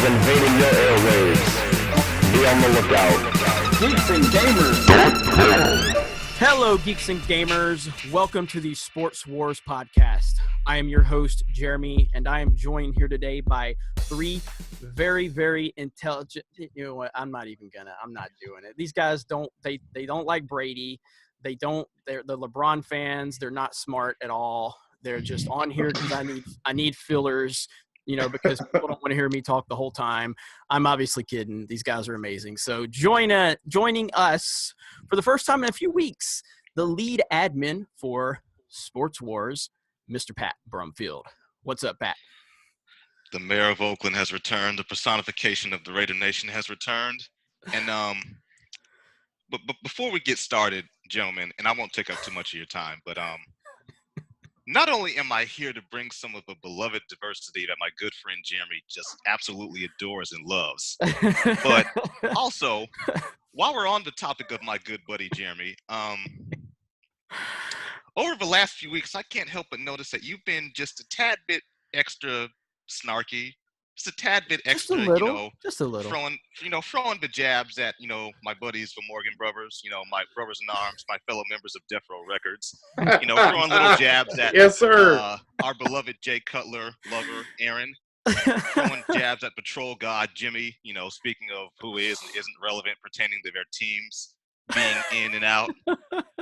is invading your airwaves. Be on the lookout. Geeks and Gamers. Hello, Geeks and Gamers. Welcome to the Sports Wars podcast. I am your host, Jeremy, and I am joined here today by three very, very intelligent. You know what? I'm not doing it. These guys don't like Brady. They're the LeBron fans. They're not smart at all. They're just on here because I need fillers, because people don't want to hear me talk the whole time. I'm obviously kidding. These guys are amazing. So joining us for the first time in a few weeks, the lead admin for Sports Wars, Mr. Pat Brumfield. What's up, Pat? The mayor of Oakland has returned. The personification of the Raider Nation has returned. And but before we get started, gentlemen, and I won't take up too much of your time, but not only am I here to bring some of the beloved diversity that my good friend Jeremy just absolutely adores and loves, but also, while we're on the topic of my good buddy Jeremy, over the last few weeks, I can't help but notice that you've been just a tad bit extra snarky, just a tad bit extra, just a little, throwing the jabs at, my buddies, the Morgan brothers, my brothers in arms, my fellow members of Death Row Records, throwing little jabs at, yes, sir. Our beloved Jay Cutler lover, Aaron, throwing jabs at Patrol God, Jimmy, speaking of who is and isn't relevant pertaining to their teams being in and out,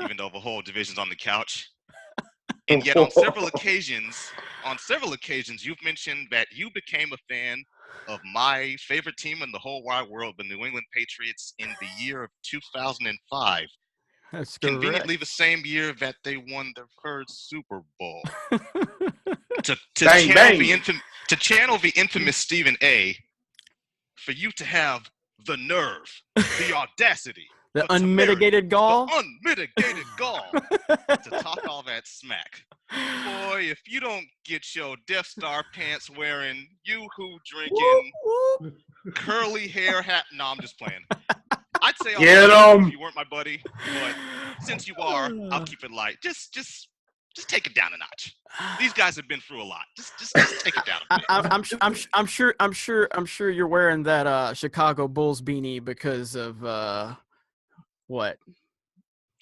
even though the whole division's on the couch. And yet on several occasions, you've mentioned that you became a fan of my favorite team in the whole wide world, the New England Patriots, in the year of 2005. That's conveniently the same year that they won their third Super Bowl. to channel the infamous Stephen A., for you to have the nerve, the audacity, the unmitigated gall to talk all that smack. Boy, if you don't get your Death Star pants wearing, yoo-hoo drinking, curly hair hat. No, I'm just playing. I'd say if you weren't my buddy, but since you are, I'll keep it light. Just take it down a notch. These guys have been through a lot. Just take it down a bit. I'm sure you're wearing that Chicago Bulls beanie because of what?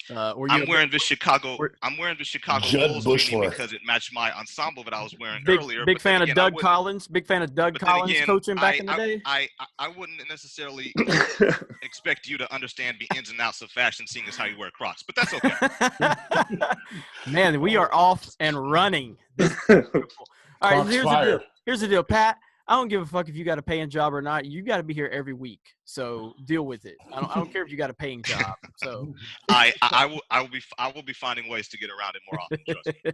I'm wearing the Chicago Bulls beanie because it matched my ensemble that I was wearing earlier. Big fan of Doug Collins. Big fan of Doug Collins coaching back in the day. I wouldn't necessarily expect you to understand the ins and outs of fashion, seeing as how you wear Crocs, but that's okay. Man, we are off and running. All right, here's the deal, Pat. I don't give a fuck if you got a paying job or not. You got to be here every week, so deal with it. I don't care if you got a paying job. So I will be finding ways to get around it more often. Trust me.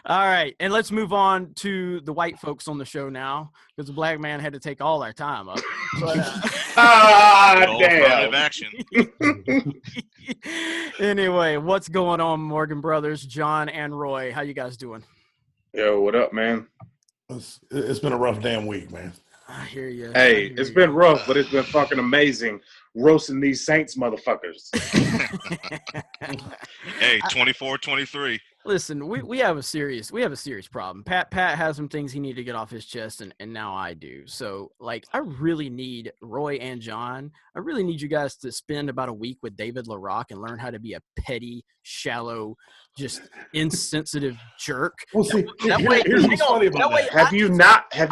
All right, and let's move on to the white folks on the show now, because the black man had to take all our time up. But, damn! Action. Anyway, what's going on, Morgan brothers, John and Roy? How you guys doing? Yo, what up, man? It's been a rough damn week, man. I hear you. Hey, it's been rough, but it's been fucking amazing roasting these Saints motherfuckers. Hey, 24-23. Listen, we have a serious problem. Pat has some things he needs to get off his chest, and now I do. So, I really need Roy and John. I really need you guys to spend about a week with David LaRock and learn how to be a petty, shallow, just insensitive jerk. Well, see, here's what's funny about that. Have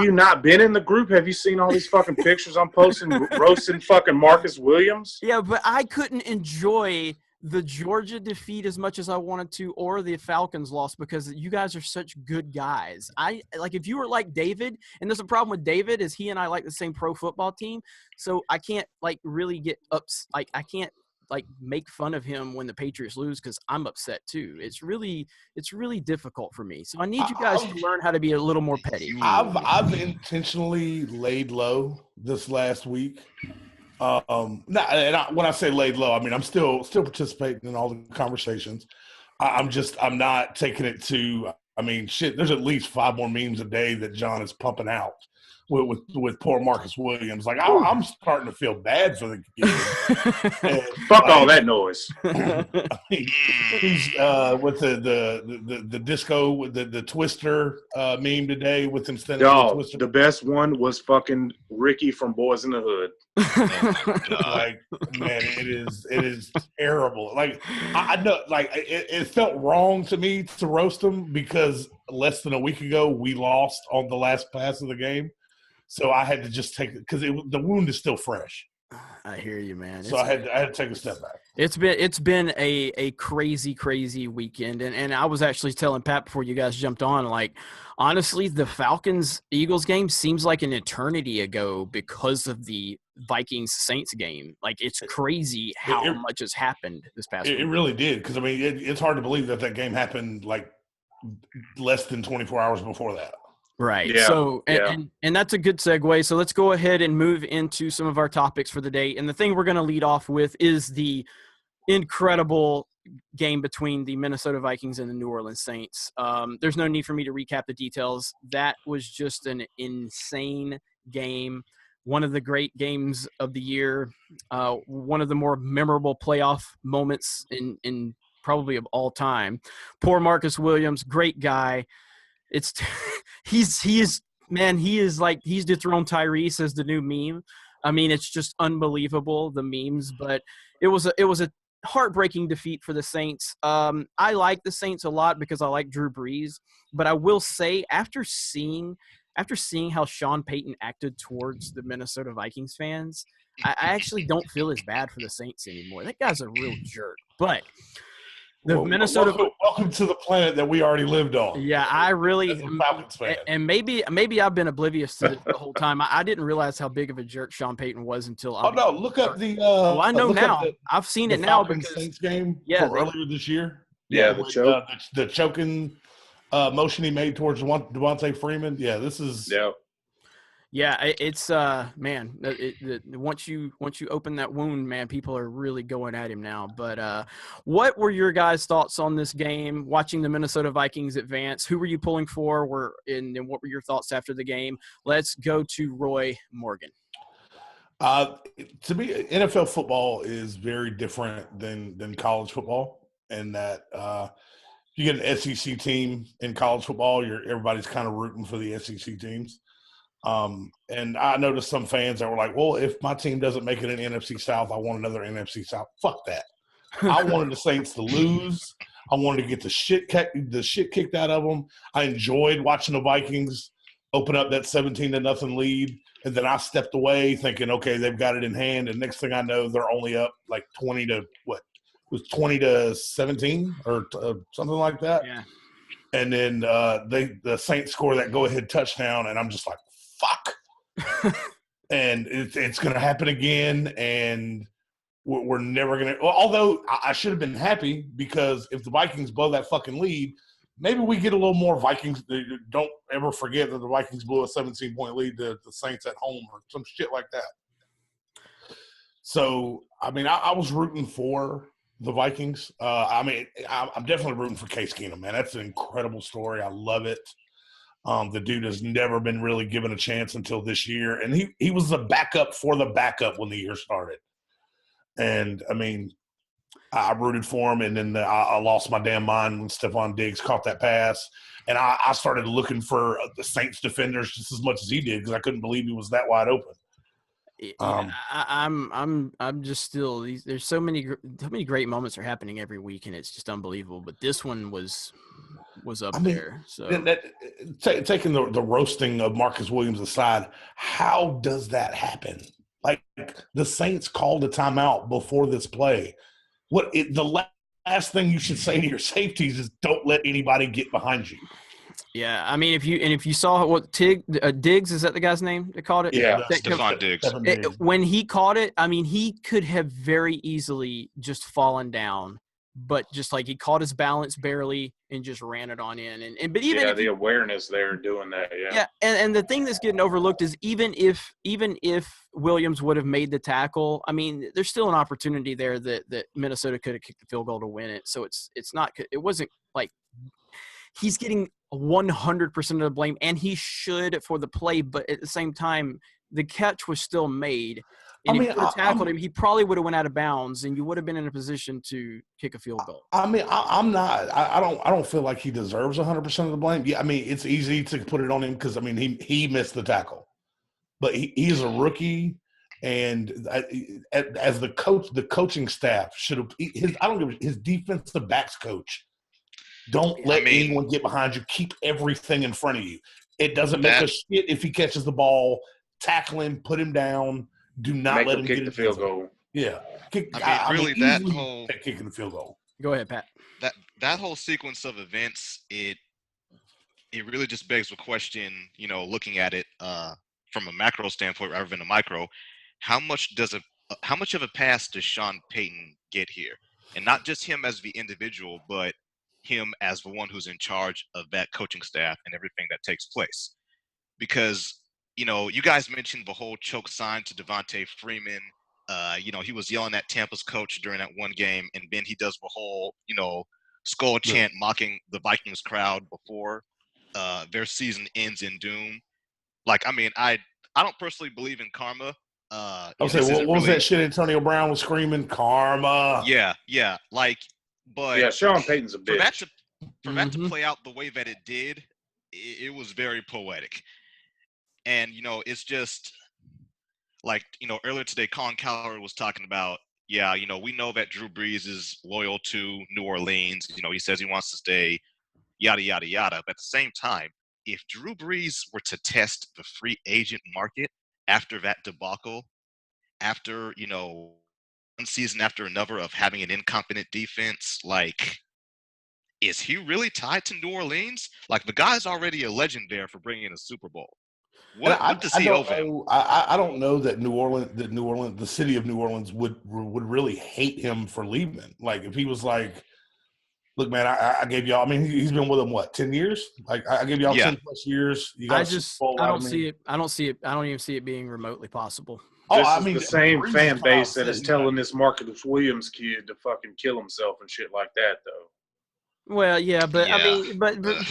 you not been in the group? Have you seen all these fucking pictures I'm posting roasting fucking Marcus Williams? Yeah, but I couldn't enjoy the Georgia defeat as much as I wanted to, or the Falcons loss, because you guys are such good guys. If you were like David, and there's a problem with David is he and I like the same pro football team, so I can't really get I can't make fun of him when the Patriots lose because I'm upset too. It's really difficult for me. So I need you guys to learn how to be a little more petty. I've intentionally laid low this last week. When I say laid low, I mean I'm still participating in all the conversations. I'm not taking it to. I mean, shit. There's at least 5 more memes a day that John is pumping out. with poor Marcus Williams. Like I'm starting to feel bad for the kid. And, Fuck all that noise. I mean, he's with the disco with the Twister meme today with him standing on the Twister. The best one was fucking Ricky from Boys in the Hood. Like, man, it is terrible. Like, I know, like it felt wrong to me to roast him because less than a week ago we lost on the last pass of the game, so I had to just take it because the wound is still fresh. I hear you, man. So I had to take a step back. It's been a crazy weekend, and I was actually telling Pat before you guys jumped on, like, honestly, the Falcons-Eagles game seems like an eternity ago because of the Vikings-Saints game. Like, it's crazy how much has happened this past week. It really did, because, I mean, it's hard to believe that game happened, like, less than 24 hours before that. Right. Yeah. So, and that's a good segue. So let's go ahead and move into some of our topics for the day. And the thing we're going to lead off with is the incredible game between the Minnesota Vikings and the New Orleans Saints. There's no need for me to recap the details. That was just an insane game. One of the great games of the year. One of the more memorable playoff moments in probably of all time. Poor Marcus Williams, great guy. He's dethroned Tyrese as the new meme. I mean, it's just unbelievable, the memes, but it was a heartbreaking defeat for the Saints. I like the Saints a lot because I like Drew Brees, but I will say after seeing how Sean Payton acted towards the Minnesota Vikings fans, I actually don't feel as bad for the Saints anymore. That guy's a real jerk. But Minnesota. Welcome to the planet that we already lived on. Yeah, I really. As a Falcons fan. And maybe I've been oblivious to it the whole time. I didn't realize how big of a jerk Sean Payton was until. Look up the. Well, I know now. I've seen it now because Saints game from earlier this year. Yeah, the choking motion he made towards Devontae Freeman. Yeah, this is. Yeah. Yeah, it's man. Once you open that wound, man, people are really going at him now. But what were your guys' thoughts on this game? Watching the Minnesota Vikings advance, who were you pulling for? And what were your thoughts after the game? Let's go to Roy Morgan. To me, NFL football is very different than college football, in that you get an SEC team in college football, everybody's kind of rooting for the SEC teams. And I noticed some fans that were like, well, if my team doesn't make it in NFC South, I want another NFC South. Fuck that. I wanted the Saints to lose. I wanted to get the shit kicked out of them. I enjoyed watching the Vikings open up that 17-0 lead. And then I stepped away thinking, okay, they've got it in hand. And next thing I know, they're only up like 20-17 or something like that. Yeah. And then the Saints score that go-ahead touchdown, and I'm just like, fuck. And it's going to happen again, and we're never going to – although I should have been happy, because if the Vikings blow that fucking lead, maybe we get a little more Vikings. Don't ever forget that the Vikings blew a 17-point lead to the Saints at home or some shit like that. So, I mean, I was rooting for the Vikings. I'm definitely rooting for Case Keenum, man. That's an incredible story. I love it. The dude has never been really given a chance until this year. And he was the backup for the backup when the year started. And, I mean, I rooted for him, and then I lost my damn mind when Stephon Diggs caught that pass. And I started looking for the Saints defenders just as much as he did, because I couldn't believe he was that wide open. I'm just still. There's so many great moments are happening every week, and it's just unbelievable. But this one was up there. So taking the roasting of Marcus Williams aside, how does that happen? Like, the Saints called a timeout before this play. The last thing you should say to your safeties is don't let anybody get behind you. Yeah, I mean, if you saw what Diggs, is that the guy's name that caught it? Yeah, Stephon Diggs. When he caught it, I mean, he could have very easily just fallen down, but just like he caught his balance barely and just ran it on in. But even the awareness there doing that, yeah. Yeah, and the thing that's getting overlooked is even if Williams would have made the tackle, I mean, there's still an opportunity there that Minnesota could have kicked the field goal to win it. So it wasn't like. he's getting 100% of the blame, and he should for the play. But at the same time, the catch was still made. And if you would have tackled him, he probably would have went out of bounds, and you would have been in a position to kick a field goal. I'm not. I don't feel like he deserves 100% of the blame. Yeah, I mean, it's easy to put it on him because he missed the tackle, but he's a rookie, and as the coach, the coaching staff should have. His defensive backs coach. Don't let anyone get behind you. Keep everything in front of you. It doesn't make a shit if he catches the ball. Tackle him, put him down. Do not let him kick the field goal. Yeah, kicking the field goal. Go ahead, Pat. That whole sequence of events, it really just begs the question. Looking at it from a macro standpoint rather than a micro, how much of a pass does Sean Payton get here, and not just him as the individual, but him as the one who's in charge of that coaching staff and everything that takes place? Because you guys mentioned the whole choke sign to Devontae Freeman. He was yelling at Tampa's coach during that one game, and then he does the whole, skull chant mocking the Vikings crowd before their season ends in doom. I don't personally believe in karma. What was that shit Antonio Brown was screaming? Karma. Yeah. But Sean Payton's a bitch. For that to play out the way that it did, it was very poetic. And, it's just earlier today, Colin Cowherd was talking about, we know that Drew Brees is loyal to New Orleans. He says he wants to stay, yada, yada, yada. But at the same time, if Drew Brees were to test the free agent market after that debacle, after, one season after another of having an incompetent defense, is he really tied to New Orleans? The guy's already a legend there for bringing in a Super Bowl. What does he owe him? I don't know that the city of New Orleans would really hate him for leaving. If he was like, look, man, I gave y'all. I mean, he's been with them 10 years. I gave y'all 10 plus years. I don't see it. I don't even see it being remotely possible. The same fan base that is telling this Marcus Williams kid to fucking kill himself and shit like that, though. Well, yeah, but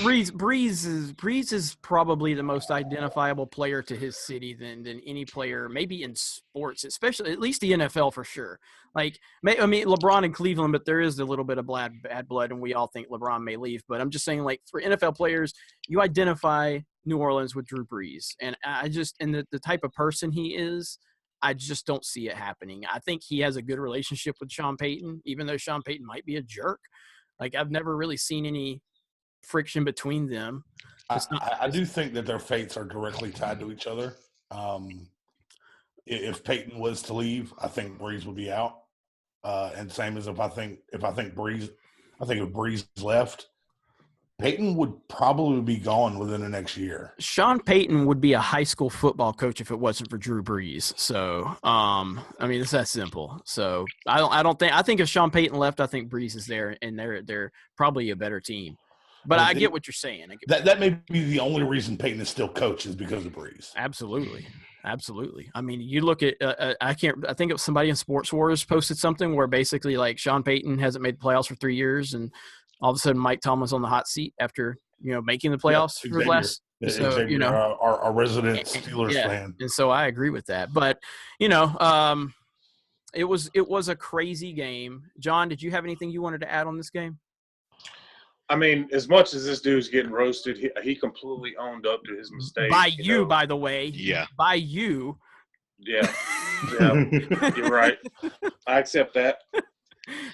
Breeze is probably the most identifiable player to his city than any player, maybe in sports, especially at least the NFL for sure. LeBron in Cleveland, but there is a little bit of bad blood, and we all think LeBron may leave. But I'm just saying, for NFL players, you identify New Orleans with Drew Brees, and the type of person he is, I just don't see it happening. I think he has a good relationship with Sean Payton, even though Sean Payton might be a jerk. I've never really seen any friction between them. I do think that their fates are directly tied to each other. If Peyton was to leave, I think Breeze would be out. And same as if Breeze left, Peyton would probably be gone within the next year. Sean Payton would be a high school football coach if it wasn't for Drew Brees. So, it's that simple. So I think if Sean Payton left, I think Brees is there, and they're probably a better team. But I get what you're saying. That may be the only reason Payton is still coach is because of Brees. Absolutely. I mean, you look at I think it was somebody in Sports Wars posted something where basically Sean Payton hasn't made the playoffs for 3 years, and all of a sudden Mike Tomlin's on the hot seat after making the playoffs for the last. So our resident Steelers fan, and so I agree with that. But it was a crazy game. John, did you have anything you wanted to add on this game? I mean, as much as this dude's getting roasted, he completely owned up to his mistake. By you, by the way. Yeah. By you. Yeah. You're right. I accept that.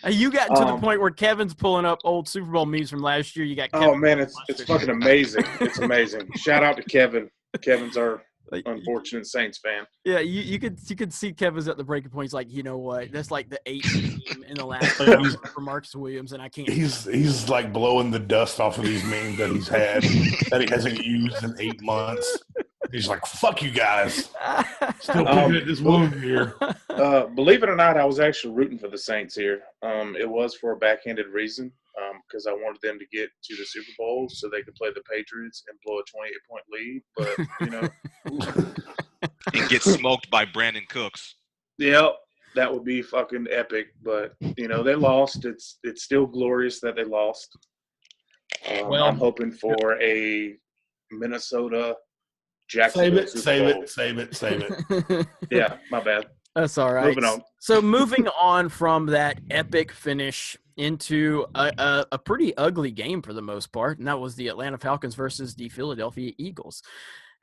You got to the point where Kevin's pulling up old Super Bowl memes from last year. You got Kevin. Oh man, it's fucking amazing. It's amazing. Shout out to Kevin. Kevin's our unfortunate Saints fan. Yeah, you could see Kevin's at the breaking point. He's like, you know what? That's like the 8th meme in the last year for Marcus Williams, and I can't. He's blowing the dust off of these memes that he's had that he hasn't used in 8 months. He's like, fuck you guys. Still picking at this wound here. Believe it or not, I was actually rooting for the Saints here. It was for a backhanded reason because I wanted them to get to the Super Bowl so they could play the Patriots and blow a 28-point lead. But, and get smoked by Brandon Cooks. Yep, that would be fucking epic. But, they lost. It's still glorious that they lost. Well, I'm hoping for a Minnesota Jacksonville Super Bowl. Save it. Yeah, my bad. That's all right. Moving on. So moving on from that epic finish into a pretty ugly game for the most part, and that was the Atlanta Falcons versus the Philadelphia Eagles.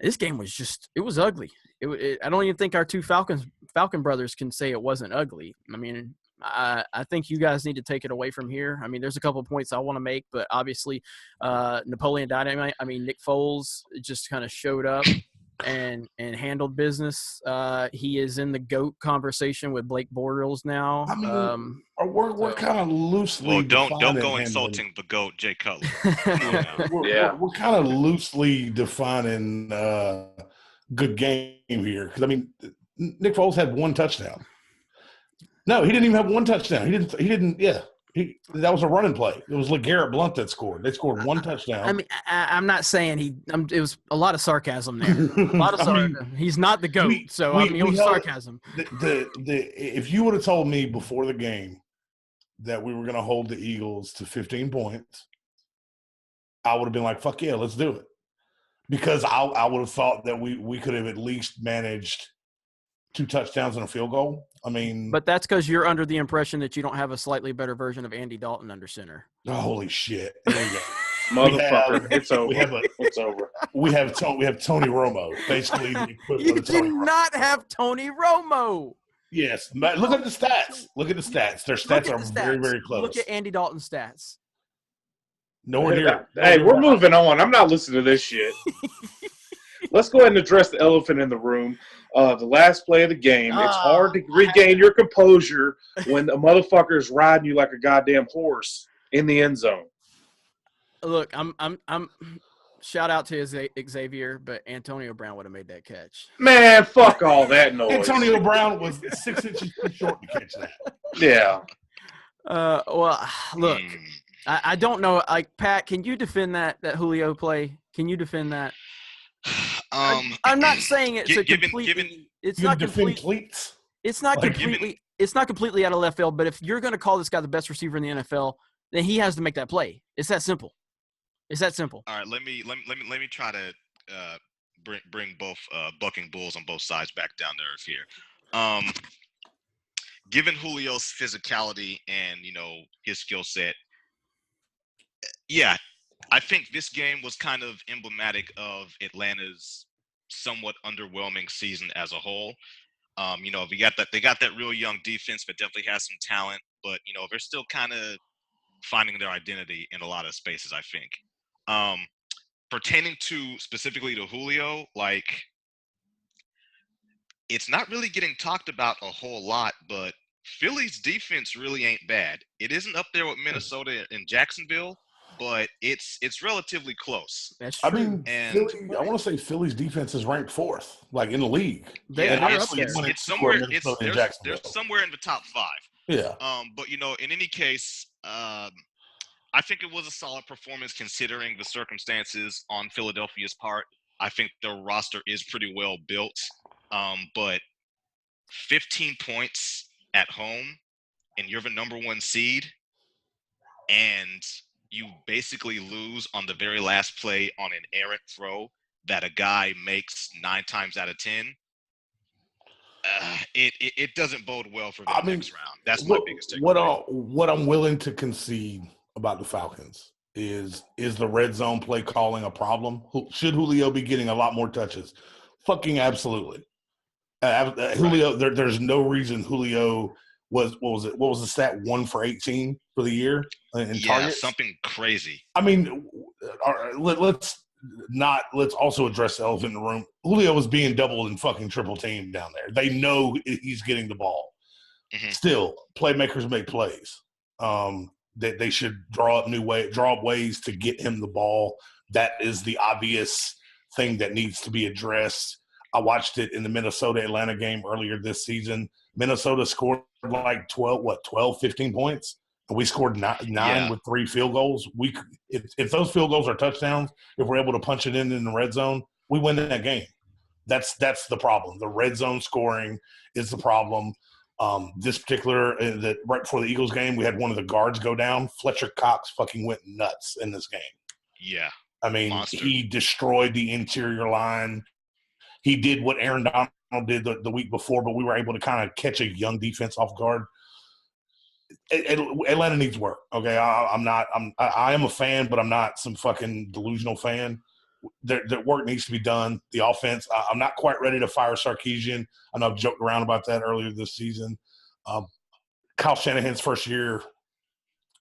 This game was it was ugly. I don't even think our two Falcon brothers can say it wasn't ugly. I mean, I think you guys need to take it away from here. I mean, there's a couple of points I want to make, but obviously Napoleon Dynamite, Nick Foles just kind of showed up and handled business. He is in the GOAT conversation with Blake Bortles now. I mean, we're kind of loosely. Well, don't go insulting the GOAT, Jay Cutler. We're kind of loosely defining good game here because I mean, Nick Foles had one touchdown. No, he didn't even have one touchdown. He didn't. Yeah. That was a running play. It was LeGarrette Blount that scored. They scored one touchdown. I mean, I'm not saying it was a lot of sarcasm there. A lot of sarcasm. He's not the GOAT, it was sarcasm. If you would have told me before the game that we were going to hold the Eagles to 15 points, I would have been like, fuck yeah, let's do it. Because I would have thought that we could have at least managed 2 touchdowns and a field goal. I mean, but that's because you're under the impression that you don't have a slightly better version of Andy Dalton under center. Holy shit! There you go, motherfucker. It's over. It's over. We have Tony Romo, basically the equivalent You of Tony do Romo. not have Tony Romo. Yes, but look at the stats. Their stats are very, very close. Look at Andy Dalton's stats. Nowhere near. Hey, we're moving on. I'm not listening to this shit. Let's go ahead and address the elephant in the room. The last play of the game. It's hard to regain your composure when a motherfucker's riding you like a goddamn horse in the end zone. Look, I'm shout out to Xavier, but Antonio Brown would have made that catch. Man, fuck all that noise. Antonio Brown was 6 inches too short to catch that. Yeah. Well, look, I don't know. Like, Pat, can you defend that Julio play? Can you defend that? I'm not saying it's a completely. It's not completely. It's not completely. It's not completely out of left field. But if you're going to call this guy the best receiver in the NFL, then he has to make that play. It's that simple. It's that simple. All right, let me try to bring both bucking bulls on both sides back down to earth here. Given Julio's physicality and his skill set, yeah. I think this game was kind of emblematic of Atlanta's somewhat underwhelming season as a whole. They got that real young defense that definitely has some talent, but they're still kind of finding their identity in a lot of spaces, I think. Pertaining to specifically to Julio, like, it's not really getting talked about a whole lot, but Philly's defense really ain't bad. It isn't up there with Minnesota and Jacksonville, but it's relatively close. That's true. I mean, I want to say Philly's defense is ranked 4th, like in the league. They're up there. It's somewhere. They're somewhere in the top 5. Yeah. But in any case, I think it was a solid performance considering the circumstances on Philadelphia's part. I think their roster is pretty well built. But 15 points at home, and you're the number 1 seed, and you basically lose on the very last play on an errant throw that a guy makes 9 times out of 10. It doesn't bode well for the next round. That's my biggest takeaway. What I'm willing to concede about the Falcons is the red zone play calling a problem? Should Julio be getting a lot more touches? Fucking absolutely. Julio, there's no reason Julio was what was the stat? 1 for 18 for the year in targets? Something crazy. I mean, let's also address the elephant in the room. Julio was being doubled and fucking triple teamed down there. They know he's getting the ball. Mm-hmm. Still, playmakers make plays. They should draw up ways to get him the ball. That is the obvious thing that needs to be addressed. I watched it in the Minnesota-Atlanta game earlier this season. Minnesota scored like 15 points. And we scored nine with 3 field goals. If those field goals are touchdowns, if we're able to punch it in the red zone, we win that game. That's the problem. The red zone scoring is the problem. This particular right before the Eagles game, we had one of the guards go down. Fletcher Cox fucking went nuts in this game. Yeah. I mean, Monster. he destroyed the interior line. He did what Aaron Donald did the week before, but we were able to kind of catch a young defense off guard. Atlanta needs work. Okay, I am a fan, but I'm not some fucking delusional fan. The work needs to be done. The offense, I'm not quite ready to fire Sarkisian. I know I've joked around about that earlier this season. Kyle Shanahan's first year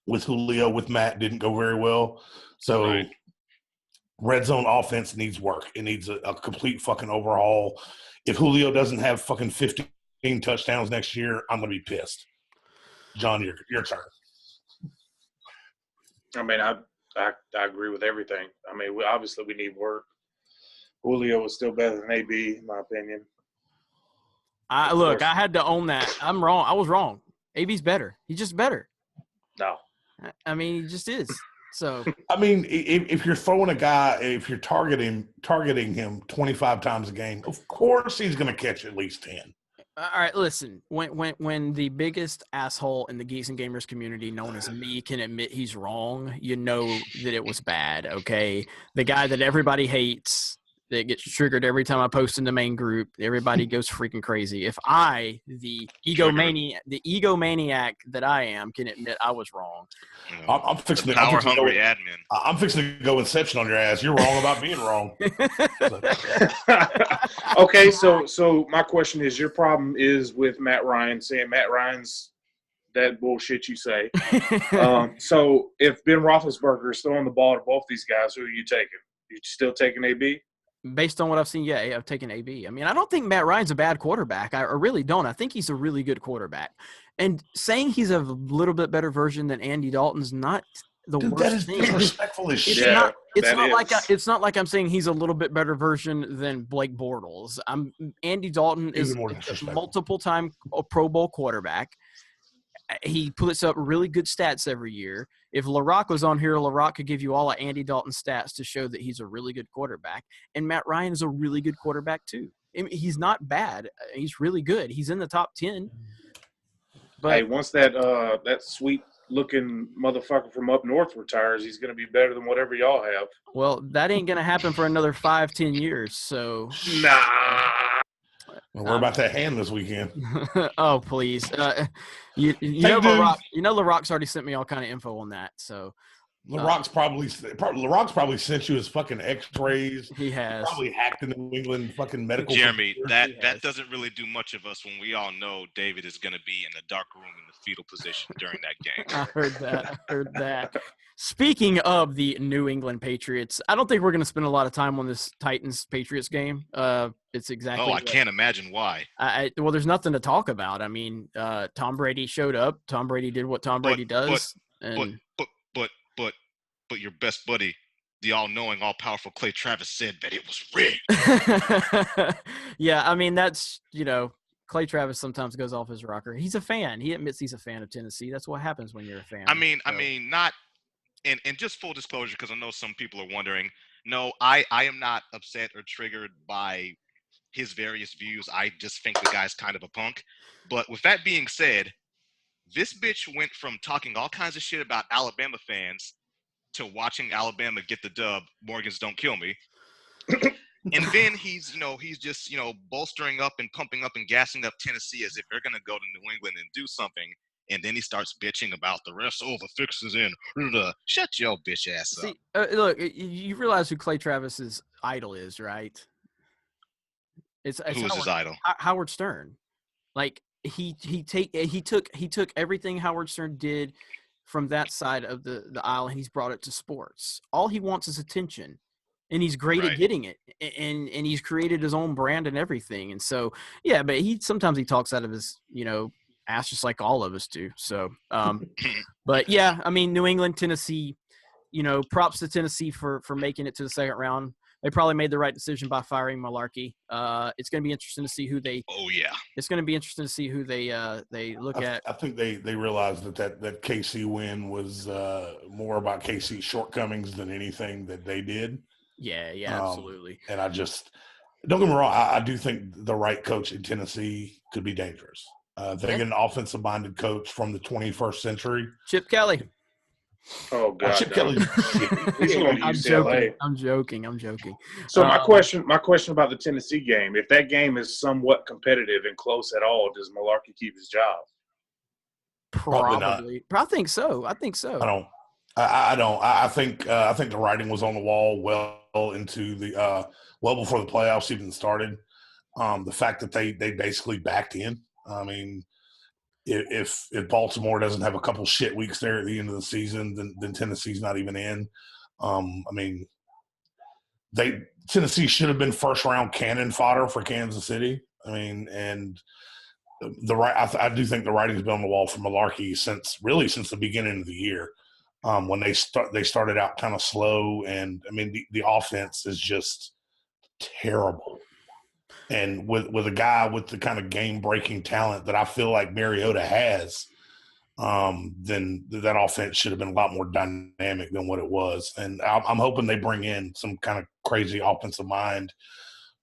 with Julio, with Matt, didn't go very well. So Right. red zone offense needs work. It needs a complete fucking overhaul. If Julio doesn't have fucking 15 touchdowns next year, I'm going to be pissed. John, your turn. I mean, I agree with everything. I mean, obviously we need work. Julio was still better than AB, in my opinion. Look, I had to own that. I'm wrong. I was wrong. AB's better. He's just better. No. I mean, he just is. So I mean, if you're throwing a guy, if you're targeting him 25 times a game, of course he's going to catch at least 10. all right, listen. When the biggest asshole in the Geeks and Gamers community, known as me, can admit he's wrong, you know that it was bad. Okay, the guy that everybody hates, that gets triggered every time I post in the main group, everybody goes freaking crazy. If I, the egomaniac that I am, can admit I was wrong. You know, I'm fixing to power hungry admin. I'm fixing to go Inception on your ass. You're wrong about being wrong. Okay, so my question is, your problem is with Matt Ryan, saying Matt Ryan's that bullshit you say. So if Ben Roethlisberger is throwing the ball to both these guys, who are you taking? You still taking AB? Based on what I've seen, yeah, I've taken AB. I mean, I don't think Matt Ryan's a bad quarterback. I really don't. I think he's a really good quarterback. And saying he's a little bit better version than Andy Dalton's not the worst That is thing. disrespectful as shit. It's not like I'm saying he's a little bit better version than Blake Bortles. Andy Dalton is a multiple-time Pro Bowl quarterback. He puts up really good stats every year. If LaRock was on here, LaRock could give you all of Andy Dalton stats to show that he's a really good quarterback. And Matt Ryan is a really good quarterback too. I mean, he's not bad. He's really good. He's in the top 10. But hey, once that sweet-looking motherfucker from up north retires, he's going to be better than whatever y'all have. well, that ain't going to happen for another 5-10 years. So Nah. We're about that hand this weekend. oh, please. You know LaRock's already sent me all kind of info on that. So LaRock's probably sent you his fucking X-rays. he has. Probably hacked the New England fucking medical. Jeremy, computer. that doesn't really do much of us when we all know David is going to be in the dark room in the fetal position during that game. I heard that. Speaking of the New England Patriots, I don't think we're going to spend a lot of time on this Titans-Patriots game. It's exactly. Oh, I can't imagine why. Well, there's nothing to talk about. I mean, Tom Brady showed up. Tom Brady did what Tom Brady does. But your best buddy, the all-knowing, all-powerful Clay Travis said that it was rigged. Yeah, I mean, that's, Clay Travis sometimes goes off his rocker. He's a fan. He admits he's a fan of Tennessee. That's what happens when you're a fan. I mean, not – and just full disclosure, because I know some people are wondering, no, I am not upset or triggered by his various views. I just think the guy's kind of a punk. But with that being said, this bitch went from talking all kinds of shit about Alabama fans to watching Alabama get the dub, Morgans Don't Kill Me. And then he's just, bolstering up and pumping up and gassing up Tennessee as if they're going to go to New England and do something. And then he starts bitching about the rest. Oh, the fix is in. Shut your bitch ass up. See, look, you realize who Clay Travis's idol is, right? It's Who's his idol? Howard Stern. Like he took everything Howard Stern did from that side of the aisle, and he's brought it to sports. All he wants is attention, and he's great at getting it. And he's created his own brand and everything. And so, yeah, but sometimes he talks out of his, ass, just like all of us do. So, but yeah, I mean, New England, Tennessee, props to Tennessee for making it to the second round. They probably made the right decision by firing Malarkey. It's going to be interesting to see who they. Oh yeah. It's going to be interesting to see who they look at. I think they realized that KC win was more about KC's shortcomings than anything that they did. Yeah, absolutely. And I just don't get me wrong. I do think the right coach in Tennessee could be dangerous. They get an offensive-minded coach from the 21st century. Chip Kelly. Oh God, Chip no. Kelly's shitty. He's going to I'm UCLA. joking. I'm joking. So my question about the Tennessee game: if that game is somewhat competitive and close at all, does Malarkey keep his job? Probably not. Probably. I think so. I don't. I don't. I think the writing was on the wall well into the well before the playoffs even started. The fact that they basically backed in. I mean, if Baltimore doesn't have a couple shit weeks there at the end of the season, then Tennessee's not even in. I mean, Tennessee should have been first round cannon fodder for Kansas City. I mean, and I do think the writing's been on the wall for Malarkey since the beginning of the year. When they started out kind of slow, and I mean the offense is just terrible. And with a guy with the kind of game breaking talent that I feel like Mariota has, then that offense should have been a lot more dynamic than what it was. And I'm hoping they bring in some kind of crazy offensive mind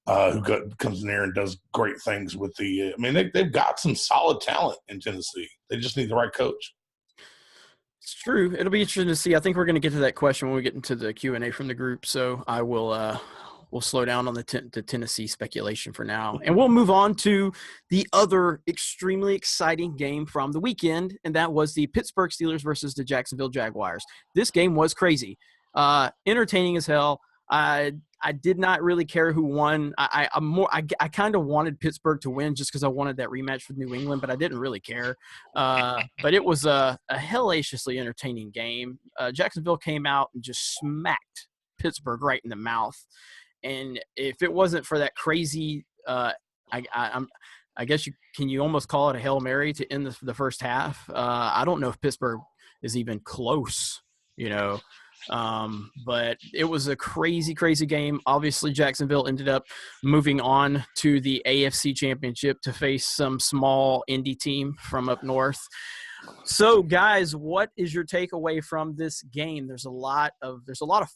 who comes in there and does great things with the. I mean, they've got some solid talent in Tennessee. They just need the right coach. It's true. It'll be interesting to see. I think we're going to get to that question when we get into the Q&A from the group. So I will we'll slow down on the Tennessee speculation for now. And we'll move on to the other extremely exciting game from the weekend, and that was the Pittsburgh Steelers versus the Jacksonville Jaguars. This game was crazy. Entertaining as hell. I did not really care who won. I kind of wanted Pittsburgh to win just because I wanted that rematch with New England, but I didn't really care. But it was a hellaciously entertaining game. Jacksonville came out and just smacked Pittsburgh right in the mouth. And if it wasn't for that crazy, I guess you almost call it a Hail Mary to end the first half. I don't know if Pittsburgh is even close, but it was a crazy, crazy game. Obviously, Jacksonville ended up moving on to the AFC Championship to face some small indie team from up north. So, guys, what is your takeaway from this game? There's a lot of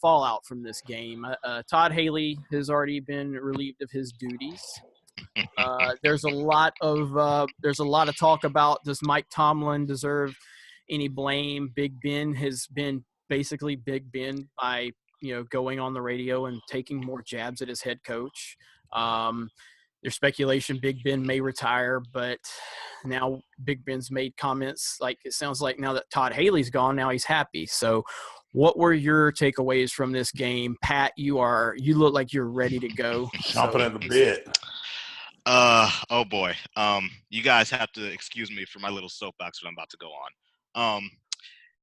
fallout from this game. Todd Haley has already been relieved of his duties. There's a lot of talk about, does Mike Tomlin deserve any blame? Big Ben has been basically Big Ben by going on the radio and taking more jabs at his head coach. There's speculation Big Ben may retire, but now Big Ben's made comments like it sounds like now that Todd Haley's gone, now he's happy. So what were your takeaways from this game? Pat, you look like you're ready to go. Chomping at the bit. Oh boy. You guys have to excuse me for my little soapbox that I'm about to go on.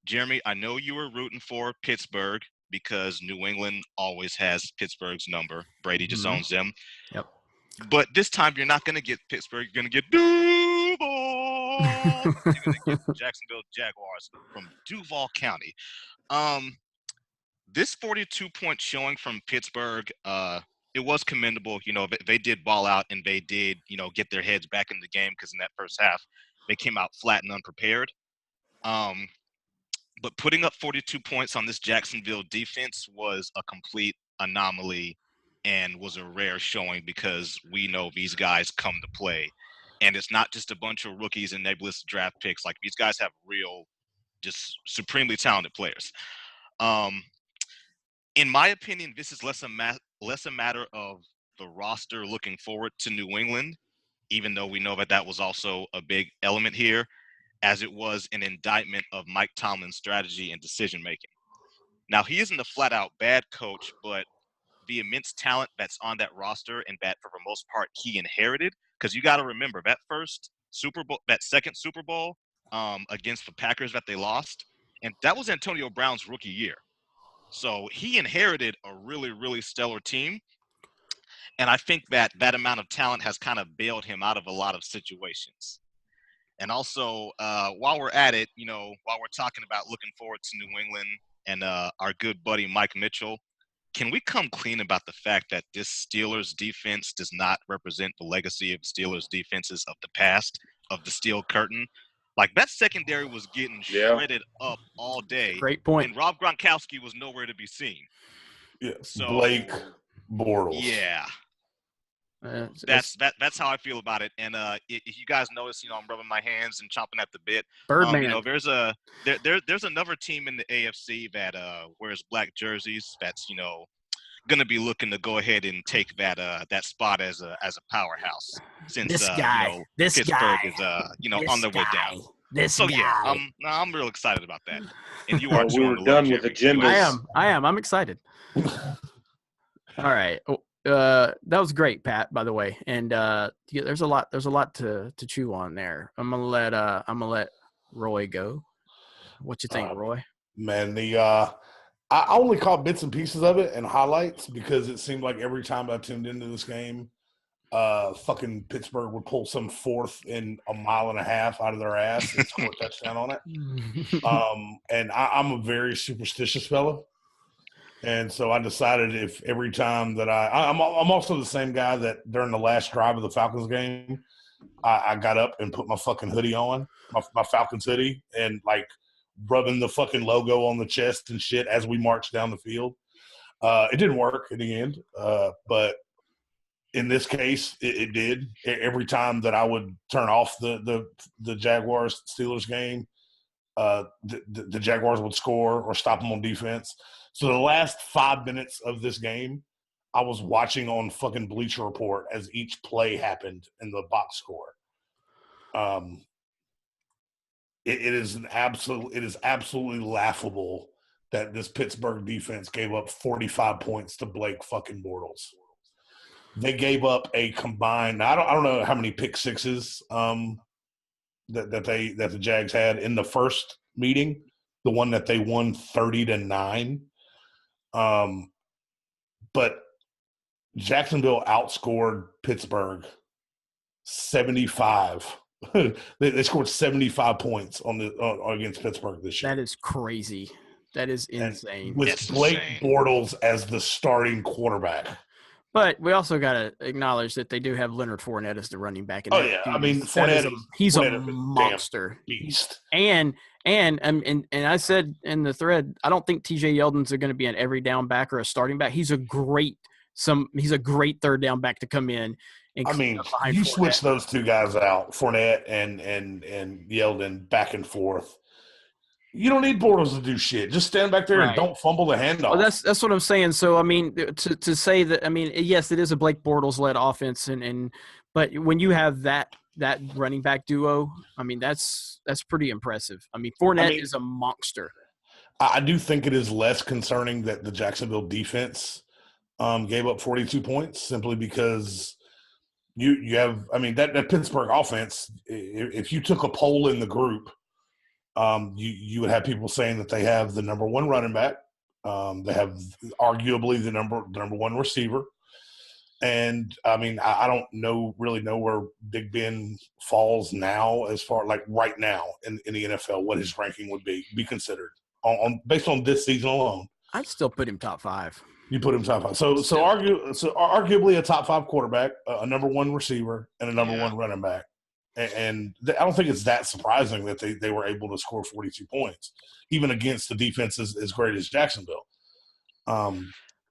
Jeremy, I know you were rooting for Pittsburgh because New England always has Pittsburgh's number. Brady just owns them. Yep. But this time you're not going to get Pittsburgh. You're going to get Duval. You're going to get Jacksonville Jaguars from Duval County. This 42-point showing from Pittsburgh, it was commendable. They did ball out and they did, get their heads back in the game because in that first half, they came out flat and unprepared. But putting up 42 points on this Jacksonville defense was a complete anomaly and was a rare showing because we know these guys come to play. And it's not just a bunch of rookies and nebulous draft picks. Like, these guys have real, just supremely talented players. In my opinion, this is less a matter of the roster looking forward to New England, even though we know that was also a big element here, as it was an indictment of Mike Tomlin's strategy and decision-making. Now, he isn't a flat-out bad coach, but the immense talent that's on that roster and that, for the most part, he inherited, because you got to remember, that second Super Bowl against the Packers that they lost, and that was Antonio Brown's rookie year. So he inherited a really, really stellar team, and I think that amount of talent has kind of bailed him out of a lot of situations. And also, while we're at it, while we're talking about looking forward to New England and our good buddy Mike Mitchell, can we come clean about the fact that this Steelers defense does not represent the legacy of Steelers defenses of the past, of the Steel Curtain? Like, that secondary was getting shredded up all day. Great point. And Rob Gronkowski was nowhere to be seen. Yeah, So, Blake Bortles. Yeah. That's how I feel about it. And if you guys notice, I'm rubbing my hands and chomping at the bit. Birdman. There's another team in the AFC that wears black jerseys. That's gonna be looking to go ahead and take that spot as a powerhouse since this guy Pittsburgh is on their way down. Yeah, I'm real excited about that. And you are we too. were done with agendas. I am. I'm excited. All right. That was great, Pat, by the way. And there's a lot to chew on there. I'm gonna let Roy go. What you think, Roy? Man, I only caught bits and pieces of it and highlights because it seemed like every time I tuned into this game, fucking Pittsburgh would pull some fourth in a mile and a half out of their ass and score a touchdown on it. And I'm a very superstitious fellow. And so I decided if every time that I'm also the same guy that during the last drive of the Falcons game, I got up and put my fucking hoodie on, my Falcons hoodie, and like rubbing the fucking logo on the chest and shit as we marched down the field. It didn't work in the end, but in this case, it did. Every time that I would turn off the Jaguars Steelers game, the Jaguars would score or stop them on defense. So the last 5 minutes of this game, I was watching on fucking Bleacher Report as each play happened in the box score. It is absolutely laughable that this Pittsburgh defense gave up 45 points to Blake fucking Bortles. They gave up a combined. I don't know how many pick sixes that the Jags had in the first meeting, the one that they won 30-9. But Jacksonville outscored Pittsburgh 75. They scored 75 points against Pittsburgh this year. That is crazy. That is insane. And with Blake Bortles as the starting quarterback. But we also got to acknowledge that they do have Leonard Fournette as the running back. And I mean, he's a monster beast. And I said in the thread, I don't think TJ Yeldon's going to be an every down back or a starting back. He's a great third down back to come in. And I mean, you switch those two guys out, Fournette and Yeldon, back and forth. You don't need Bortles to do shit. Just stand back there and don't fumble the handoff. Well, that's what I'm saying. So, I mean, to say that, I mean, yes, it is a Blake Bortles-led offense, but when you have that running back duo, I mean, that's pretty impressive. I mean, Fournette is a monster. I do think it is less concerning that the Jacksonville defense gave up 42 points simply because you have – I mean, that Pittsburgh offense, if you took a poll in the group – you would have people saying that they have the number one running back. They have arguably the number one receiver. And, I mean, I don't really know where Big Ben falls now as far, like right now in the NFL, what his ranking would be considered based on this season alone. I'd still put him top 5. You put him top 5. So arguably a top 5 quarterback, a number one receiver, and a number one running back. And I don't think it's that surprising that they were able to score 42 points, even against the defense as great as Jacksonville.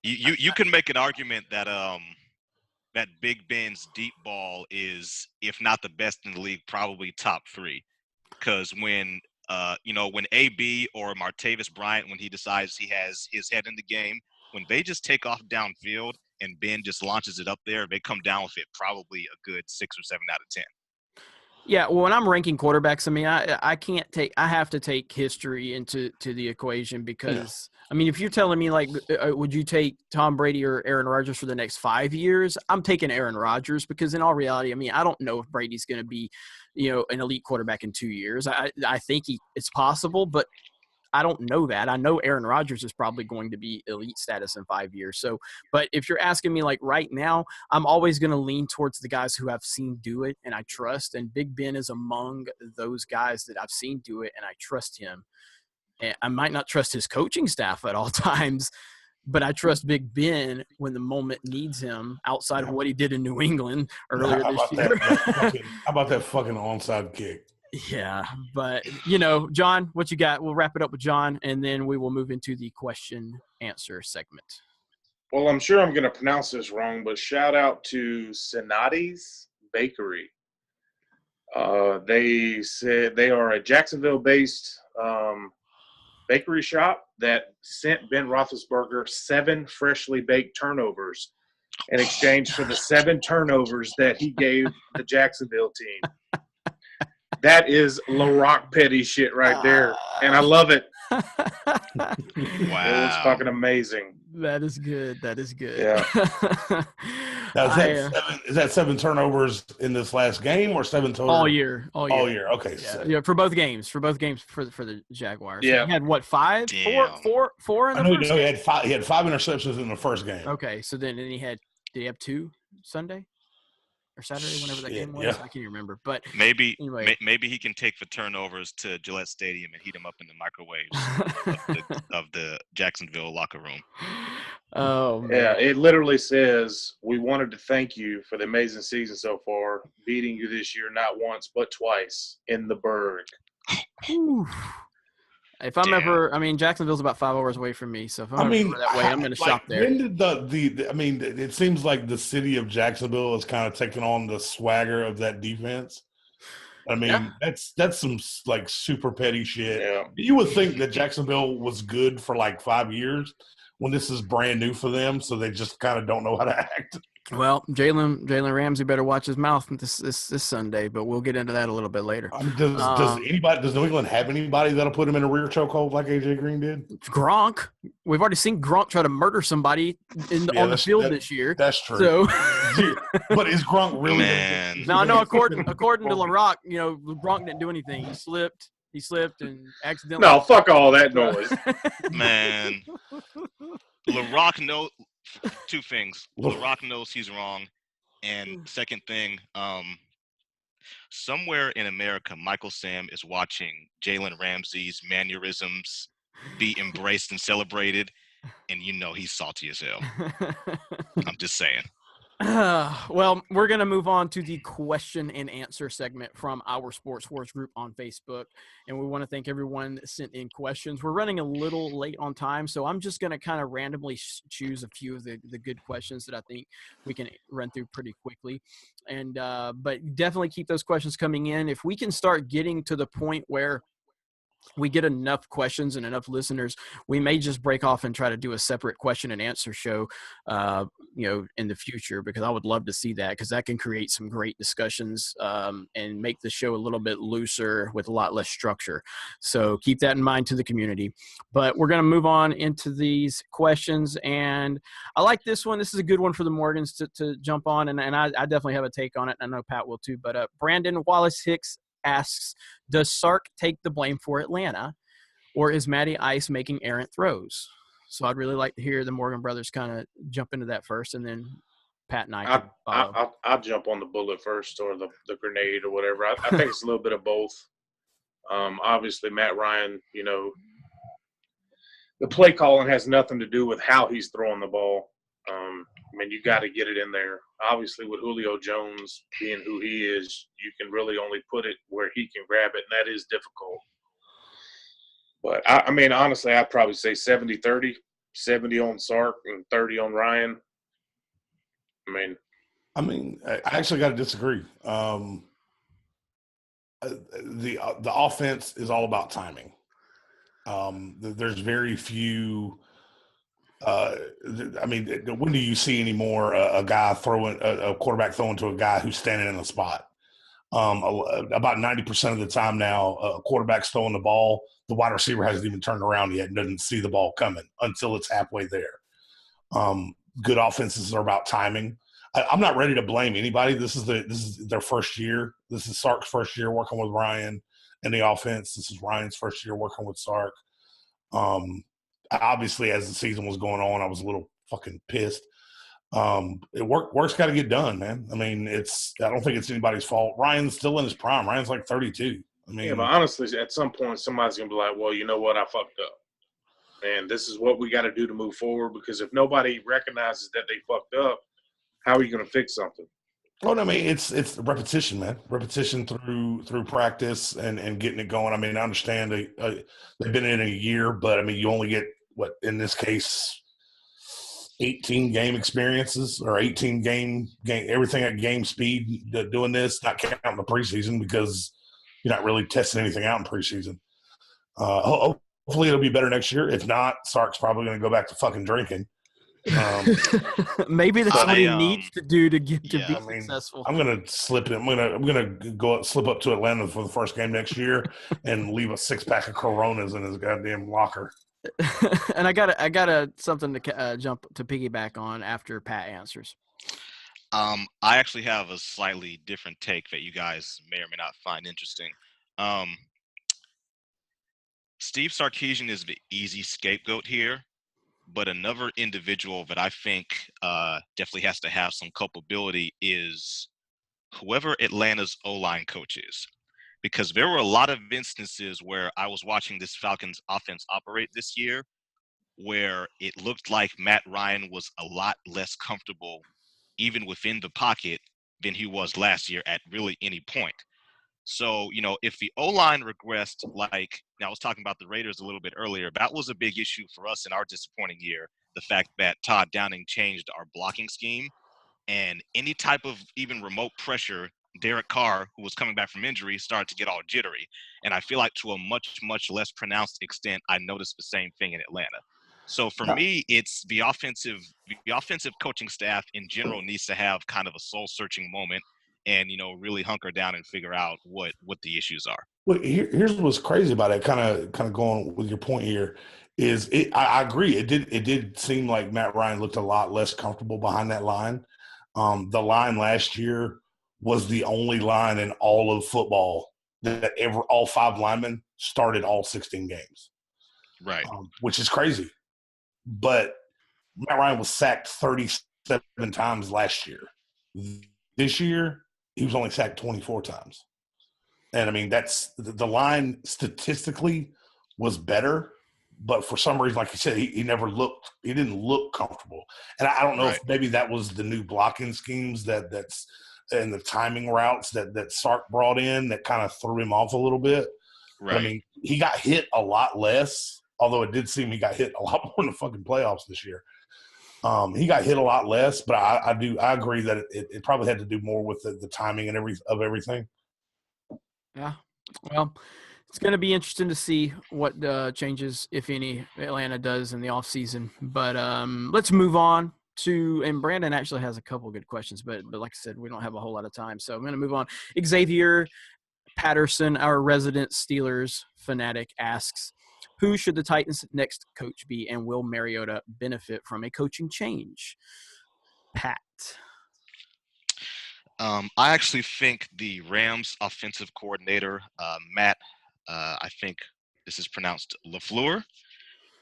You can make an argument that that Big Ben's deep ball is, if not the best in the league, probably top 3. Because when AB or Martavis Bryant, when he decides he has his head in the game, when they just take off downfield and Ben just launches it up there, they come down with it probably a good 6 or 7 out of 10. Yeah, well, when I'm ranking quarterbacks, I mean, I have to take history into the equation because, I mean, if you're telling me, like, would you take Tom Brady or Aaron Rodgers for the next 5 years? I'm taking Aaron Rodgers because in all reality, I mean, I don't know if Brady's going to be, an elite quarterback in 2 years. I think it's possible, but I don't know that. I know Aaron Rodgers is probably going to be elite status in 5 years. So, but if you're asking me like right now, I'm always going to lean towards the guys who I've seen do it and I trust. And Big Ben is among those guys that I've seen do it and I trust him. And I might not trust his coaching staff at all times, but I trust Big Ben when the moment needs him outside of what he did in New England earlier this year. How about that fucking onside kick? Yeah, but, John, what you got? We'll wrap it up with John, and then we will move into the question-answer segment. Well, I'm sure I'm going to pronounce this wrong, but shout out to Sonati's Bakery. They said they are a Jacksonville-based bakery shop that sent Ben Roethlisberger 7 freshly baked turnovers in exchange for the 7 turnovers that he gave the Jacksonville team. That is LaRock Petty shit right there, and I love it. Wow. It was fucking amazing. That is good. That is good. Yeah. Now, is that 7 turnovers in this last game or 7 total? all year. All year. Okay. Yeah, for both games. For the Jaguars. Yeah. He had what, 5? Damn. Four in the I know first he game? had 5. He had 5 interceptions in the first game. Okay, so then did he have 2 Sunday or Saturday, whenever that game was? Yeah. I can't even remember. But Maybe anyway. maybe he can take the turnovers to Gillette Stadium and heat them up in the microwaves of the Jacksonville locker room. Oh man. Yeah, it literally says, we wanted to thank you for the amazing season so far, beating you this year not once but twice in the Berg. Whew. If I'm Damn. Jacksonville's about 5 hours away from me, so if I'm ever that way, I'm going to shop there. When did it seems like the city of Jacksonville is kind of taking on the swagger of that defense. I mean, Yeah. that's some like super petty shit. Yeah. You would think that Jacksonville was good for like 5 years when this is brand new for them, so they just kind of don't know how to act. Well, Jalen Ramsey better watch his mouth this Sunday, but we'll get into that a little bit later. Does New England have anybody that'll put him in a rear chokehold like AJ Green did? Gronk, we've already seen Gronk try to murder somebody on the field this year. That's true. So, but is Gronk really? Man. no. According to LaRock, Gronk didn't do anything. He slipped and accidentally. No, fuck all that noise. Man. LaRock knows 2 things. LaRock knows he's wrong. And second thing, somewhere in America, Michael Sam is watching Jalen Ramsey's mannerisms be embraced and celebrated. And he's salty as hell. I'm just saying. Well, we're going to move on to the question and answer segment from our Sports Wars group on Facebook. And we want to thank everyone that sent in questions. We're running a little late on time, so I'm just going to kind of randomly choose a few of the good questions that I think we can run through pretty quickly. And but definitely keep those questions coming in. If we can start getting to the point where we get enough questions and enough listeners, we may just break off and try to do a separate question and answer show, in the future, because I would love to see that, because that can create some great discussions and make the show a little bit looser with a lot less structure. So keep that in mind to the community. But we're going to move on into these questions, and I like this one. This is a good one for the Morgans to jump on, and I definitely have a take on it. I know Pat will too. But Brandon Wallace Hicks asks, does Sark take the blame for Atlanta, or is Matty Ice making errant throws? So I'd really like to hear the Morgan brothers kind of jump into that first, and then Pat and I can follow. I'll jump on the bullet first, or the grenade or whatever. I think it's a little bit of both. Obviously, Matt Ryan, the play calling has nothing to do with how he's throwing the ball. You got to get it in there. Obviously, with Julio Jones being who he is, you can really only put it where he can grab it, and that is difficult. But, honestly, I'd probably say 70-30, 70 on Sark and 30 on Ryan. I actually got to disagree. The offense is all about timing. There's very few – when do you see anymore a quarterback throwing to a guy who's standing in the spot? About 90% of the time now, a quarterback's throwing the ball, the wide receiver hasn't even turned around yet and doesn't see the ball coming until it's halfway there. Good offenses are about timing. I'm not ready to blame anybody. This is their first year. This is Sark's first year working with Ryan and the offense. This is Ryan's first year working with Sark. Obviously, as the season was going on, I was a little fucking pissed. Work's got to get done, man. I don't think it's anybody's fault. Ryan's still in his prime. Ryan's like 32. But honestly, at some point, somebody's gonna be like, "Well, you know what? I fucked up, and this is what we got to do to move forward." Because if nobody recognizes that they fucked up, how are you gonna fix something? Well, it's repetition, man. Repetition through practice and getting it going. I understand they've been in a year, but you only get what in this case 18 game experiences or 18 game everything at game speed doing this, not counting the preseason because you're not really testing anything out in preseason. Hopefully it'll be better next year. If not, Sark's probably going to go back to fucking drinking. Maybe that's what he needs to do to get to be successful. I'm gonna slip it. I'm gonna go slip up to Atlanta for the first game next year and leave a 6-pack of Coronas in his goddamn locker. And I got something to jump to piggyback on after Pat answers. I actually have a slightly different take that you guys may or may not find interesting. Steve Sarkisian is the easy scapegoat here, but another individual that I think definitely has to have some culpability is whoever Atlanta's O-line coach is. Because there were a lot of instances where I was watching this Falcons offense operate this year where it looked like Matt Ryan was a lot less comfortable even within the pocket than he was last year at really any point. So, if the O-line regressed, now I was talking about the Raiders a little bit earlier, that was a big issue for us in our disappointing year, the fact that Todd Downing changed our blocking scheme, and any type of even remote pressure, Derek Carr, who was coming back from injury, started to get all jittery. And I feel like to a much, much less pronounced extent, I noticed the same thing in Atlanta. So for me, it's the offensive coaching staff in general needs to have kind of a soul-searching moment and, really hunker down and figure out what the issues are. Well, here's what's crazy about it, kind of going with your point here, is I agree. It did seem like Matt Ryan looked a lot less comfortable behind that line. The line last year was the only line in all of football that all 5 linemen started all 16 games. Right. Which is crazy. But Matt Ryan was sacked 37 times last year. This year, he was only sacked 24 times. And, I mean, that's – the line statistically was better, but for some reason, like you said, he didn't look comfortable. And I don't know if maybe that was the new blocking schemes that's and the timing routes that Sark brought in that kind of threw him off a little bit. Right. But, I mean, he got hit a lot less, although it did seem he got hit a lot more in the fucking playoffs this year. He got hit a lot less, but I agree that it probably had to do more with the timing and everything. Yeah. Well, it's going to be interesting to see what changes, if any, Atlanta does in the offseason. But let's move on to – and Brandon actually has a couple good questions, but like I said, we don't have a whole lot of time. So I'm going to move on. Xavier Patterson, our resident Steelers fanatic, asks, who should the Titans' next coach be, and will Mariota benefit from a coaching change? Pat. I actually think the Rams offensive coordinator, Matt, I think this is pronounced LaFleur.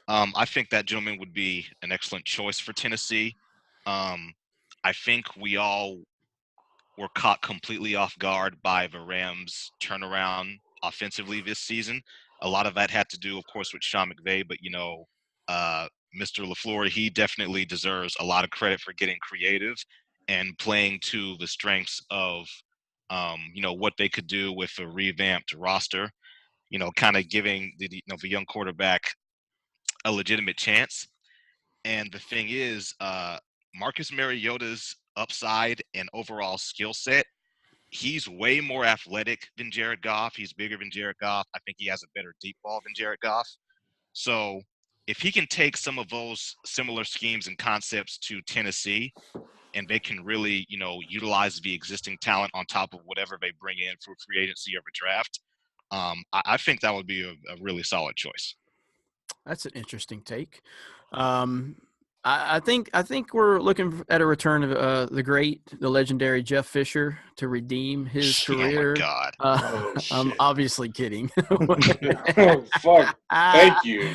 I think that gentleman would be an excellent choice for Tennessee. I think we all were caught completely off guard by the Rams' turnaround offensively this season. A lot of that had to do, of course, with Sean McVay, but, Mr. LaFleur, he definitely deserves a lot of credit for getting creative and playing to the strengths of, what they could do with a revamped roster, kind of giving the young quarterback a legitimate chance. And the thing is, Marcus Mariota's upside and overall skill set, he's way more athletic than Jared Goff. He's bigger than Jared Goff. I think he has a better deep ball than Jared Goff. So if he can take some of those similar schemes and concepts to Tennessee, and they can really, utilize the existing talent on top of whatever they bring in for free agency or a draft, I think that would be a really solid choice. That's an interesting take. I think we're looking at a return of the legendary Jeff Fisher to redeem his career. Oh my God! I'm obviously kidding. Oh, fuck! Thank you.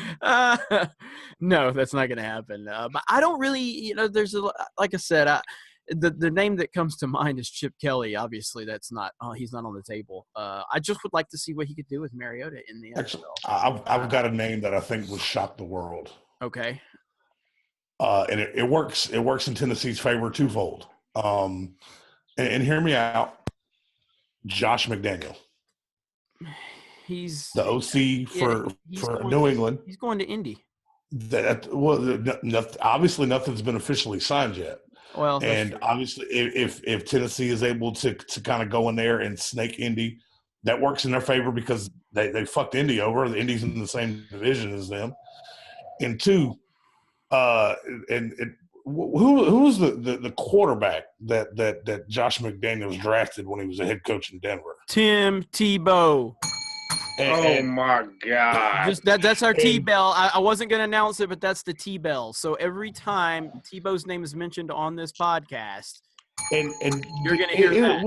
No, that's not going to happen. But I don't really, there's like I said, the name that comes to mind is Chip Kelly. Obviously, that's not. He's not on the table. I just would like to see what he could do with Mariota in the NFL. I've got a name that I think will shock the world. Okay. And it works. It works in Tennessee's favor twofold. And hear me out. Josh McDaniel. He's the OC for New England. He's going to Indy. Obviously nothing's been officially signed yet. Well, that's And true. obviously, if Tennessee is able to kind of go in there and snake Indy, that works in their favor because they fucked Indy over. The Indy's in the same division as them. And two, who was the quarterback that Josh McDaniels drafted when he was a head coach in Denver? Tim Tebow. Oh my God! Just that's our T-Bell. I wasn't going to announce it, but that's the T-Bell. So every time Tebow's name is mentioned on this podcast, and you're going to hear that.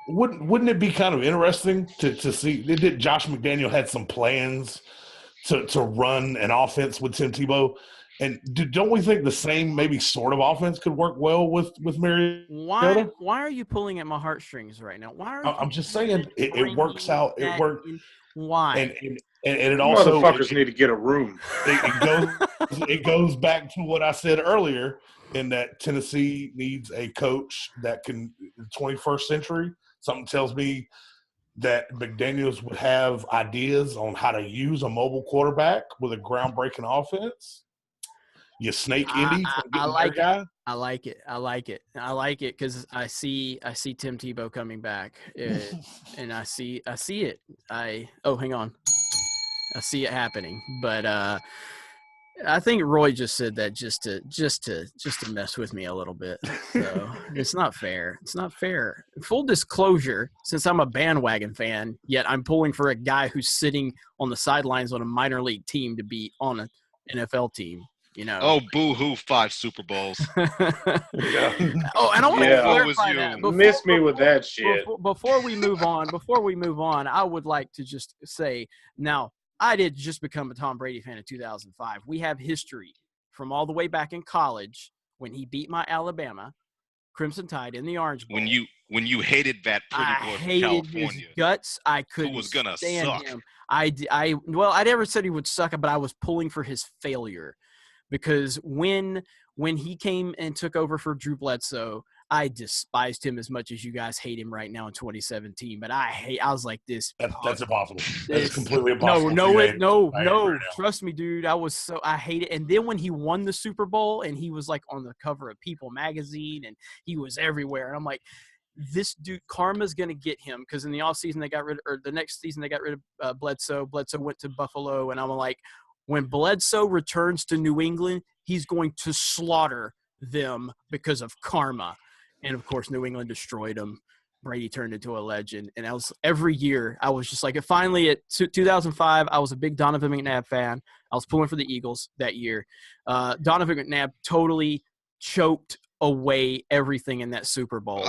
Wouldn't it be kind of interesting to see that Josh McDaniel had some plans to run an offense with Tim Tebow? And don't we think the same maybe sort of offense could work well with Mariota? Why are you pulling at my heartstrings right now? Why are I'm just saying it works out. It worked. Why? And it also motherfuckers need to get a room. It goes back to what I said earlier in that Tennessee needs a coach that can the 21st century. Something tells me that McDaniels would have ideas on how to use a mobile quarterback with a groundbreaking offense. You snake Indy. I like it. I like it. I like it. I like it because I see Tim Tebow coming back, and I see it. Hang on, I see it happening. But I think Roy just said that just to mess with me a little bit. So it's not fair. It's not fair. Full disclosure, since I'm a bandwagon fan, yet I'm pulling for a guy who's sitting on the sidelines on a minor league team to be on an NFL team. You know. Oh, boo-hoo, 5 Super Bowls. Oh, and I want to clarify that. Miss me with that shit. Before we move on, I would like to just say, now, I did just become a Tom Brady fan in 2005. We have history from all the way back in college when he beat my Alabama Crimson Tide in the Orange Bowl. When you hated that pretty boy from California. His guts. I couldn't who was gonna stand suck. him. I never said he would suck, but I was pulling for his failure. Because when he came and took over for Drew Bledsoe, I despised him as much as you guys hate him right now in 2017. But I was like this. That's impossible. That's completely impossible. No. Trust me, dude. I hate it. And then when he won the Super Bowl and he was like on the cover of People magazine and he was everywhere, and I'm like, this dude, karma's gonna get him because in the offseason the next season they got rid of Bledsoe. Bledsoe went to Buffalo, and I'm like, when Bledsoe returns to New England, he's going to slaughter them because of karma. And, of course, New England destroyed him. Brady turned into a legend. And every year I was just like – finally, at 2005, I was a big Donovan McNabb fan. I was pulling for the Eagles that year. Donovan McNabb totally choked away everything in that Super Bowl.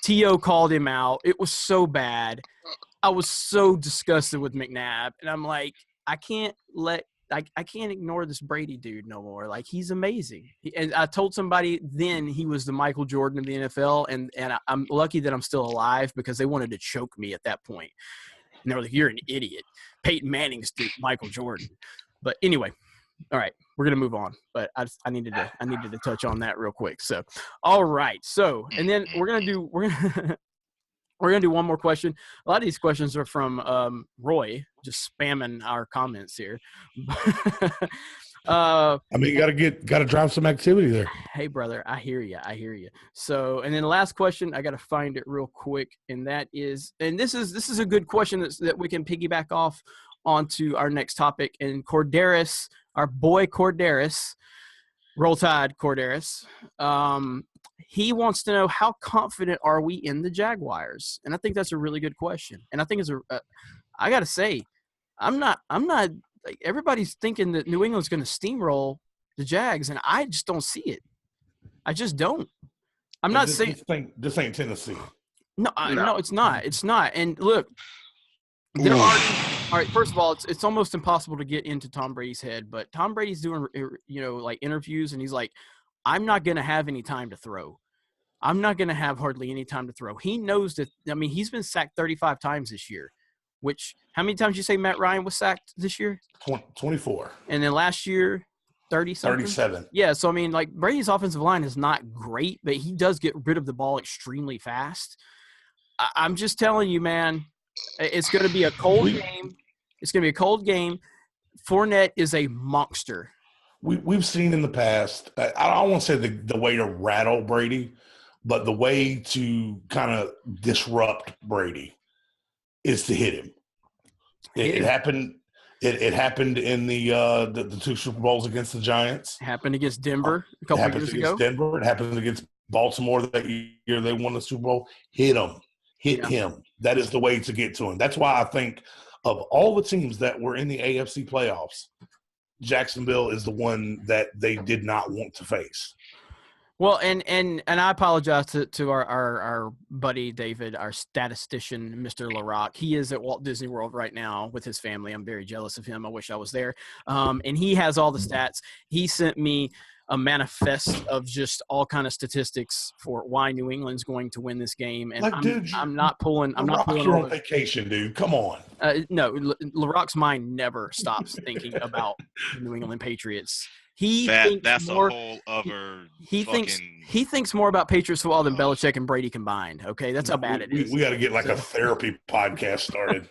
T.O. called him out. It was so bad. I was so disgusted with McNabb. And I'm like – I can't ignore this Brady dude no more. Like, he's amazing. And I told somebody then he was the Michael Jordan of the NFL, and I'm lucky that I'm still alive because they wanted to choke me at that point. And they were like, "You're an idiot. Peyton Manning's Michael Jordan." But anyway, all right, we're gonna move on. But I needed to touch on that real quick. So, all right. So, and then we're gonna do one more question. A lot of these questions are from Roy, just spamming our comments here. I mean, you gotta drive some activity there. Hey, brother, I hear you. So, and then the last question, I got to find it real quick, and that is, and this is a good question that we can piggyback off onto our next topic. And Corderis, our boy Corderis, Roll Tide Corderis, he wants to know, how confident are we in the Jaguars? And I think that's a really good question. And I think I got to say, I'm not like, everybody's thinking that New England's going to steamroll the Jags, and I just don't see it. I just don't. I'm not saying this ain't Tennessee. No, it's not. It's not. And look, there are. All right, first of all, it's almost impossible to get into Tom Brady's head, but Tom Brady's doing, like interviews, and he's like, I'm not going to have any time to throw. I'm not going to have hardly any time to throw. He knows that. I mean, he's been sacked 35 times this year, which, how many times did you say Matt Ryan was sacked this year? 24. And then last year, 30-something? 37. Yeah, so, I mean, like, Brady's offensive line is not great, but he does get rid of the ball extremely fast. I'm just telling you, man, it's going to be a cold game. It's going to be a cold game. Fournette is a monster. We've seen in the past. I don't want to say the way to rattle Brady, but the way to kind of disrupt Brady is to hit him. It happened. It happened in the two Super Bowls against the Giants. Happened against Denver a couple It happened years against ago. Denver. It happened against Baltimore that year they won the Super Bowl. Hit him. Hit him. That is the way to get to him. That's why I think of all the teams that were in the AFC playoffs, Jacksonville is the one that they did not want to face. Well, and I apologize to our buddy David, our statistician, Mr. LaRock. He is at Walt Disney World right now with his family. I'm very jealous of him. I wish I was there. And he has all the stats. He sent me a manifest of just all kind of statistics for why New England's going to win this game. And I'm not pulling. You're on vacation, dude. Come on. No, LaRock's mind never stops thinking about the New England Patriots. He thinks more about Patriots football than Belichick and Brady combined. Okay, that's how bad it is. We got to get like a therapy podcast started.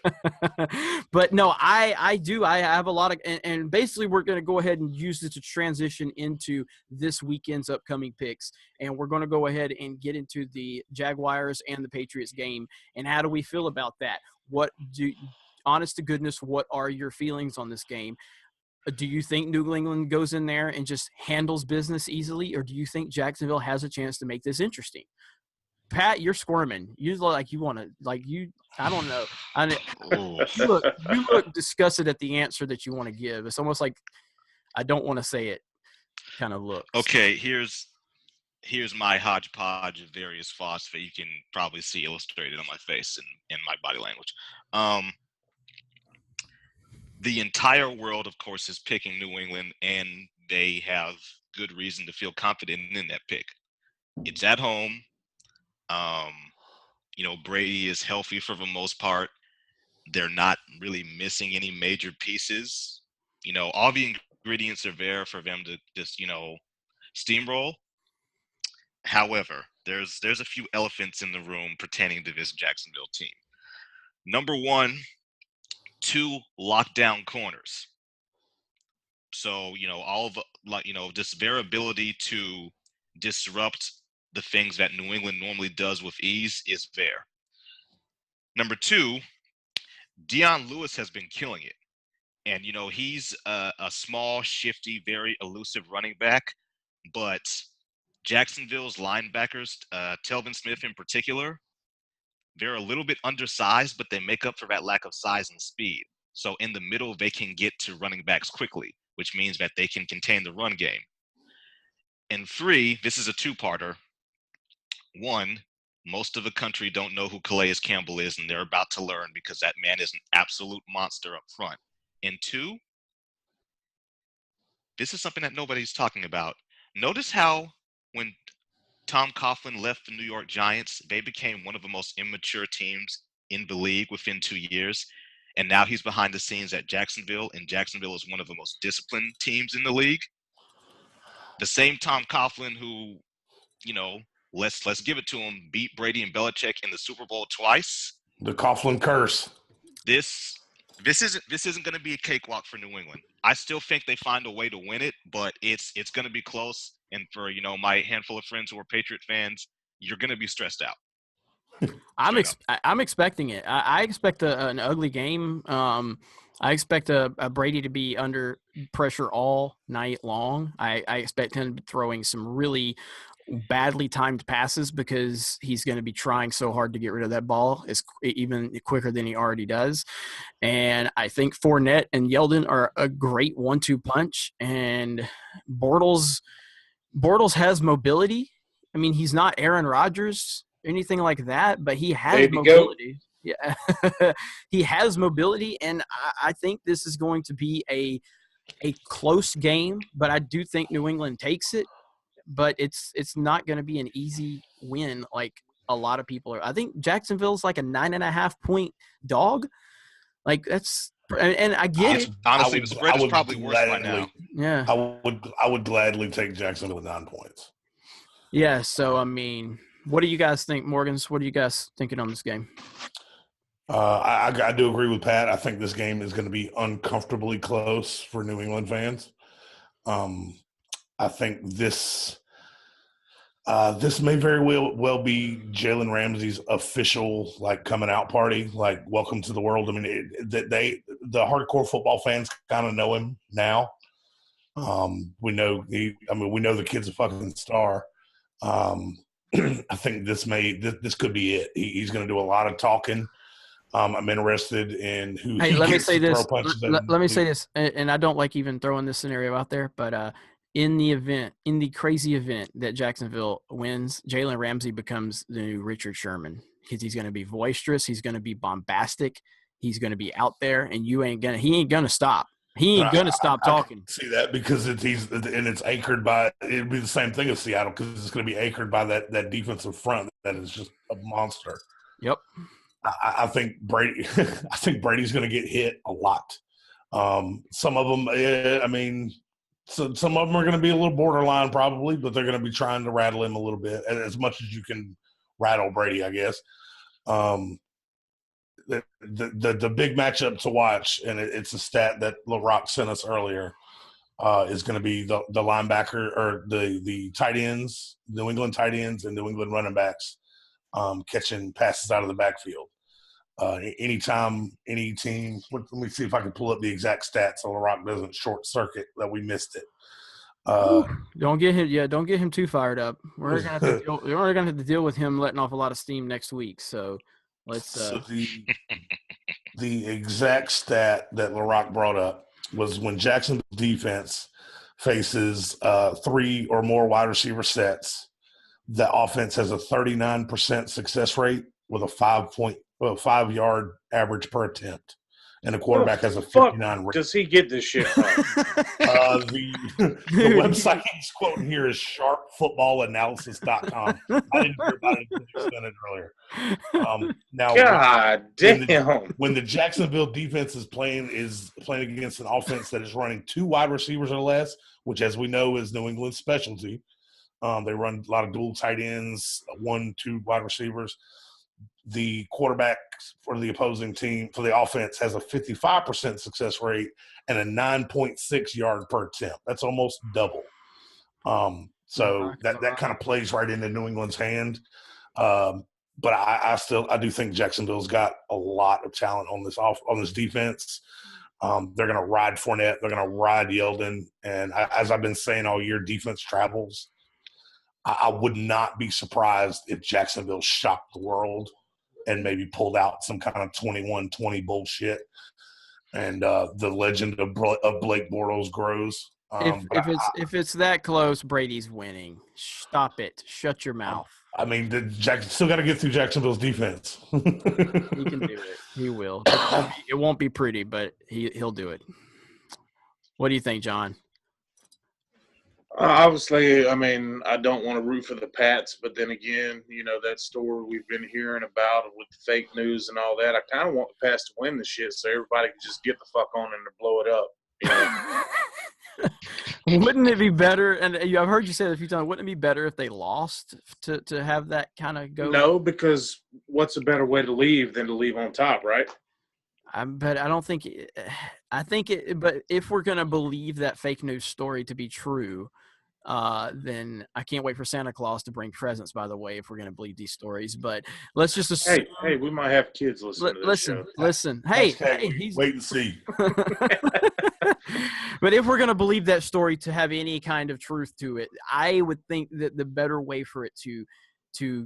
But no, I do. I have a lot of, and basically we're going to go ahead and use this to transition into this weekend's upcoming picks, and we're going to go ahead and get into the Jaguars and the Patriots game. And how do we feel about that? Honest to goodness, what are your feelings on this game? Do you think New England goes in there and just handles business easily, or do you think Jacksonville has a chance to make this interesting? Pat, you're squirming. You look like you want to, I don't know. You look disgusted at the answer that you want to give. It's almost like I don't want to say it kind of look. Okay, here's my hodgepodge of various thoughts that you can probably see illustrated on my face and my body language. The entire world, of course, is picking New England, and they have good reason to feel confident in that pick. It's at home. Brady is healthy for the most part. They're not really missing any major pieces. All the ingredients are there for them to just, steamroll. However, there's a few elephants in the room pertaining to this Jacksonville team. Number one, 2 lockdown corners. So, all of just their ability to disrupt the things that New England normally does with ease is there. Number 2, Deion Lewis has been killing it. And, he's a small, shifty, very elusive running back. But Jacksonville's linebackers, Telvin Smith in particular, they're a little bit undersized, but they make up for that lack of size and speed. So in the middle, they can get to running backs quickly, which means that they can contain the run game. And 3, this is a 2-parter. 1, most of the country don't know who Calais Campbell is, and they're about to learn because that man is an absolute monster up front. And 2, this is something that nobody's talking about. Notice how when Tom Coughlin left the New York Giants, they became one of the most immature teams in the league within 2 years. And now he's behind the scenes at Jacksonville, and Jacksonville is one of the most disciplined teams in the league. The same Tom Coughlin who, let's give it to him, beat Brady and Belichick in the Super Bowl twice. The Coughlin curse. This isn't going to be a cakewalk for New England. I still think they find a way to win it, but it's going to be close. And for, my handful of friends who are Patriot fans, you're going to be stressed out. I'm expecting it. I expect an ugly game. I expect a Brady to be under pressure all night long. I expect him to be throwing some really badly timed passes because he's going to be trying so hard to get rid of that ball even quicker than he already does. And I think Fournette and Yeldon are a great 1-2 punch. And Bortles has mobility. I mean, he's not Aaron Rodgers or anything like that, but he has mobility. Yeah, he has mobility, and I think this is going to be a close game. But I do think New England takes it. But it's not going to be an easy win like a lot of people are. I think Jacksonville's like a 9.5-point dog. Like that's and I get it. Honestly, the spread is probably worse by now. Yeah, I would gladly take Jacksonville with 9 points. Yeah. So I mean, what do you guys think, Morgans? What are you guys thinking on this game? I do agree with Pat. I think this game is going to be uncomfortably close for New England fans. I think this may very well be Jalen Ramsey's official coming out party, welcome to the world. I mean, the hardcore football fans kind of know him now. We know the kid's a fucking star. I think this could be it. He's going to do a lot of talking. I'm interested in who Hey, he let me gets say to throw this. punches at. Let me say this, and I don't like even throwing this scenario out there, but in the crazy event that Jacksonville wins, Jalen Ramsey becomes the new Richard Sherman because he's going to be boisterous, he's going to be bombastic, he's going to be out there, and he ain't gonna stop. He ain't gonna stop talking. I see that because it's anchored by. It'd be the same thing as Seattle because it's going to be anchored by that defensive front that is just a monster. Yep. I think Brady. I think Brady's going to get hit a lot. Some of them, some of them are going to be a little borderline probably, but they're going to be trying to rattle him a little bit as much as you can rattle Brady, I guess. The big matchup to watch, and it's a stat that LaRock sent us earlier, is going to be the linebacker or the tight ends, New England tight ends and New England running backs catching passes out of the backfield. Anytime any team, let me see if I can pull up the exact stats so LaRock doesn't short circuit that we missed it. Don't get him too fired up. We're gonna have to deal with him letting off a lot of steam next week. So let's. So the exact stat that LaRock brought up was when Jacksonville's defense faces 3 or more wide receiver sets, the offense has a 39% success rate with a 5-yard average per attempt, and the quarterback has a 59 rate. Does he get this shit from? The website he's quoting here is sharpfootballanalysis.com. I didn't hear about it until you sent it earlier. Now, God damn. When the Jacksonville defense is playing against an offense that is running 2 wide receivers or less, which, as we know, is New England's specialty. They run a lot of dual tight ends, 1-2 wide receivers. The quarterback for the opposing team, for the offense, has a 55% success rate and a 9.6 yard per attempt. That's almost double. So that kind of plays right into New England's hand. But I do think Jacksonville's got a lot of talent on this defense. They're going to ride Fournette. They're going to ride Yeldon. And as I've been saying all year, defense travels. I would not be surprised if Jacksonville shocked the world and maybe pulled out some kind of 21-20 bullshit. And the legend of Blake Bortles grows. If it's that close, Brady's winning. Stop it. Shut your mouth. I mean, still got to get through Jacksonville's defense. He can do it. He will. It won't be pretty, but he'll do it. What do you think, John? Obviously, I mean, I don't want to root for the Pats, but then again, that story we've been hearing about with the fake news and all that, I kind of want the Pats to win the shit so everybody can just get the fuck on and blow it up. Wouldn't it be better, and I've heard you say it a few times, wouldn't it be better if they lost to have that kind of go? No, because what's a better way to leave than to leave on top, right? But I don't think – but if we're going to believe that fake news story to be true – then I can't wait for Santa Claus to bring presents, by the way, if we're going to believe these stories. But let's just assume. Hey, we might have kids listening to this show. Listen. Hey, wait and see. But if we're going to believe that story to have any kind of truth to it, I would think that the better way for it to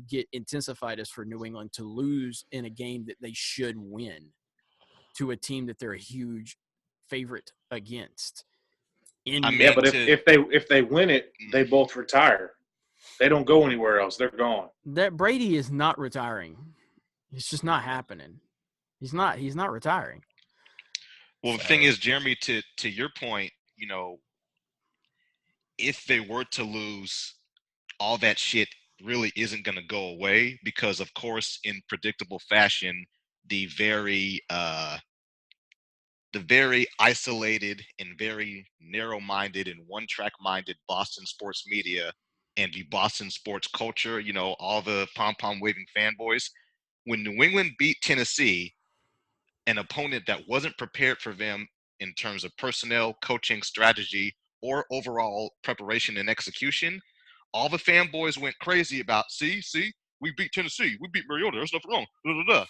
get intensified is for New England to lose in a game that they should win to a team that they're a huge favorite against. But if they win it, they both retire. They don't go anywhere else. They're gone. That Brady is not retiring. It's just not happening. He's not retiring. Well, the thing is, Jeremy, to your point, if they were to lose, all that shit really isn't going to go away because, of course, in predictable fashion, the very isolated and very narrow-minded and one-track-minded Boston sports media and the Boston sports culture, all the pom-pom waving fanboys, when New England beat Tennessee, an opponent that wasn't prepared for them in terms of personnel, coaching, strategy, or overall preparation and execution, all the fanboys went crazy about, see, we beat Tennessee, we beat Mariota, there's nothing wrong. Da, da, da.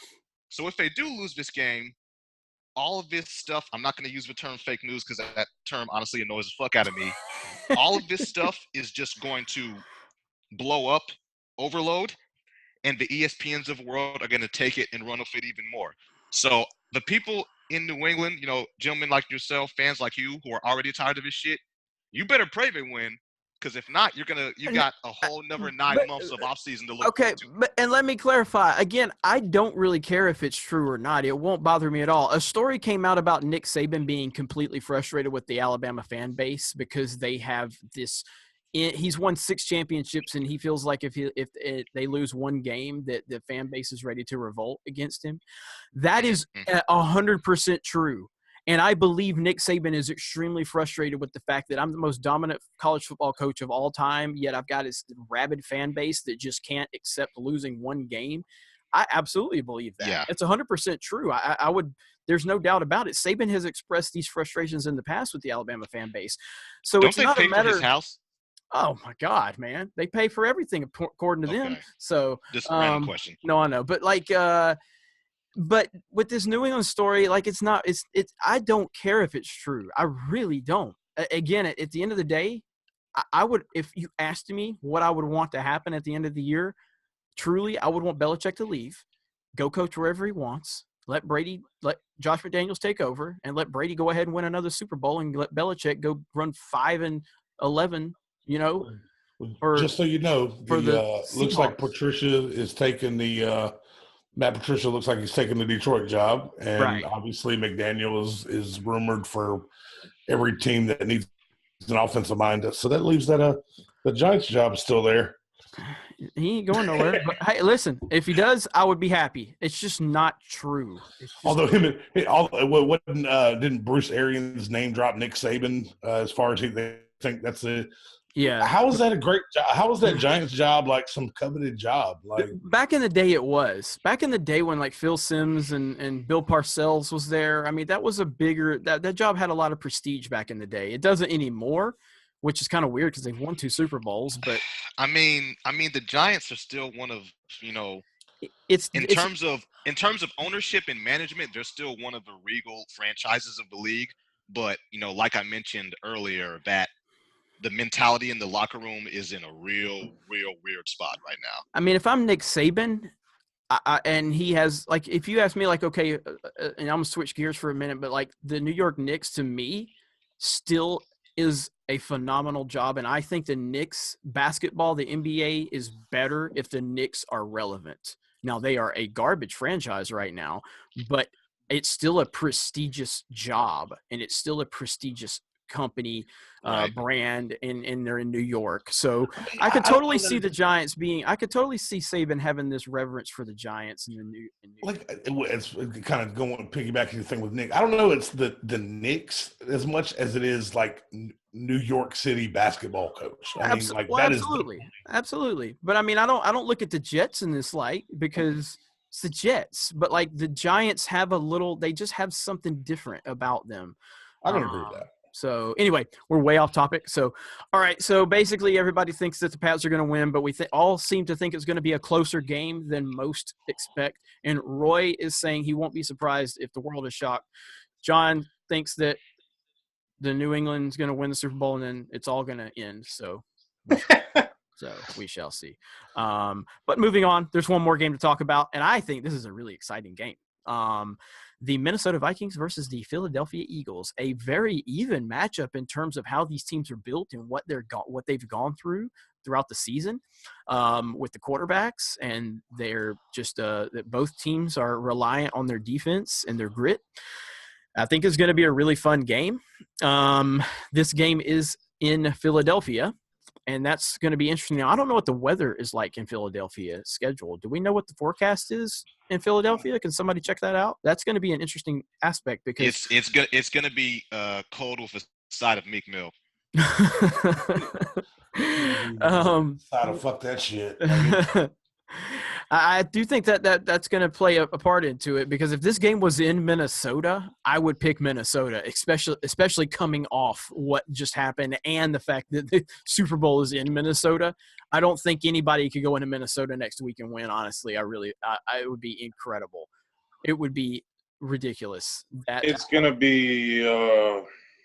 So if they do lose this game, all of this stuff, I'm not going to use the term fake news because that term honestly annoys the fuck out of me. All of this stuff is just going to blow up, overload, and the ESPNs of the world are going to take it and run with it even more. So the people in New England, gentlemen like yourself, fans like you who are already tired of this shit, you better pray they win. Because if not, you got a whole another 9 months of offseason to look okay, forward to. and let me clarify. Again, I don't really care if it's true or not. It won't bother me at all. A story came out about Nick Saban being completely frustrated with the Alabama fan base because they have this – he's won 6 championships, and he feels like if they lose one game that the fan base is ready to revolt against him. That is 100% true. And I believe Nick Saban is extremely frustrated with the fact that I'm the most dominant college football coach of all time, yet I've got this rabid fan base that just can't accept losing one game. I absolutely believe that. Yeah. It's 100% true. I would – there's no doubt about it. Saban has expressed these frustrations in the past with the Alabama fan base. So Don't it's they not pay a matter – for his house? Oh, my God, man. They pay for everything according to them. Okay. So Just a random question. No, I know. But, but with this New England story, it's not – it's I don't care if it's true. I really don't. Again, at the end of the day, I would – if you asked me what I would want to happen at the end of the year, truly, I would want Belichick to leave, go coach wherever he wants, let Josh McDaniels take over, and let Brady go ahead and win another Super Bowl and let Belichick go run 5-11, Just so you know, looks like Seahawks. Patricia is taking the Matt Patricia looks like he's taking the Detroit job, and Right. obviously McDaniel is rumored for every team that needs an offensive mind. So that leaves that the Giants job is still there. He ain't going nowhere. But hey, listen, if he does, I would be happy. It's just not true. Although didn't Bruce Arians name drop Nick Saban as far as they think that's the yeah. How is that a great job? How is that Giants job like some coveted job? Back in the day, it was. Back in the day when Phil Simms and Bill Parcells was there. I mean, that was a bigger that job had a lot of prestige back in the day. It doesn't anymore, which is kind of weird because they've won 2 Super Bowls. But I mean, the Giants are still one of in terms of ownership and management, they're still one of the regal franchises of the league. But like I mentioned earlier, that the mentality in the locker room is in a real weird spot right now. I mean, if I'm Nick Saban, and he has if you ask me, okay, and I'm gonna switch gears for a minute, but the New York Knicks to me still is a phenomenal job, and I think the Knicks basketball, the NBA, is better if the Knicks are relevant. Now they are a garbage franchise right now, but it's still a prestigious job, and it's still a prestigious company brand, and they're in New York. So I could totally see the Giants I could totally see Saban having this reverence for the Giants in New it's kind of going piggybacking the thing with Nick. I don't know it's the Knicks as much as it is New York City basketball coach. I mean, absolutely. But I mean, I don't look at the Jets in this light because it's the Jets. But the Giants have they just have something different about them. I don't agree with that. So anyway, we're way off topic. So, all right. So basically everybody thinks that the Pats are going to win, but we all seem to think it's going to be a closer game than most expect. And Roy is saying he won't be surprised if the world is shocked. John thinks that the New England's going to win the Super Bowl and then it's all going to end. So we shall see. But moving on, there's one more game to talk about. And I think this is a really exciting game. The Minnesota Vikings versus the Philadelphia Eagles, a very even matchup in terms of how these teams are built and what they've gone throughout the season with the quarterbacks, and they're just that both teams are reliant on their defense and their grit. I think it's going to be a really fun game. This game is in Philadelphia, and that's going to be interesting. Now, I don't know what the weather is like in Philadelphia scheduled. Do we know what the forecast is in Philadelphia? Can somebody check that out? That's going to be an interesting aspect because it's going to be cold with a side of Meek Mill. Fuck that shit. I do think that's going to play a part into it, because if this game was in Minnesota, I would pick Minnesota, especially coming off what just happened and the fact that the Super Bowl is in Minnesota. I don't think anybody could go into Minnesota next week and win. Honestly, it would be incredible. It would be ridiculous. It's going to be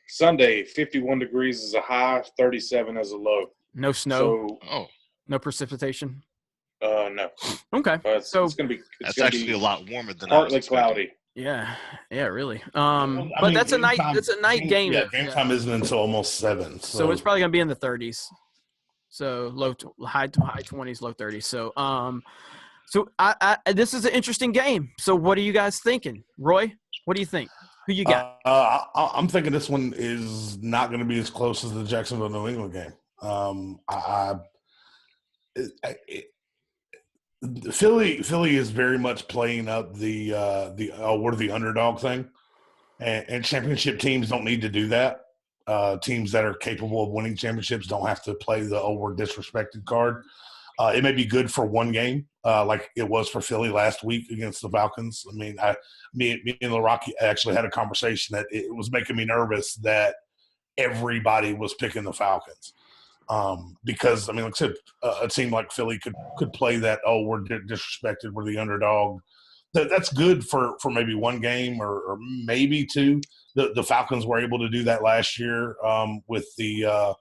Sunday, 51 degrees is a high, 37 as a low. No snow. So, no precipitation. No. Okay. It's going to be. That's actually a lot warmer than partly cloudy. Yeah, really. Well, but that's a night. That's a night game. Yeah, game time isn't until almost 7. So it's probably gonna be in the 30s. So high 20s, low 30s. So so this is an interesting game. So what are you guys thinking, Roy? What do you think? Who you got? I'm thinking this one is not going to be as close as the Jacksonville New England game. Philly is very much playing up the we're the underdog thing, and championship teams don't need to do that. Teams that are capable of winning championships don't have to play the we're disrespected card. It may be good for one game, like it was for Philly last week against the Falcons. I mean, me and LaRocky actually had a conversation that it was making me nervous that everybody was picking the Falcons. Because I mean, like I said, a team like Philly could play that. Oh, we're disrespected. We're the underdog. That's good for maybe one game or maybe two. The Falcons were able to do that last year with the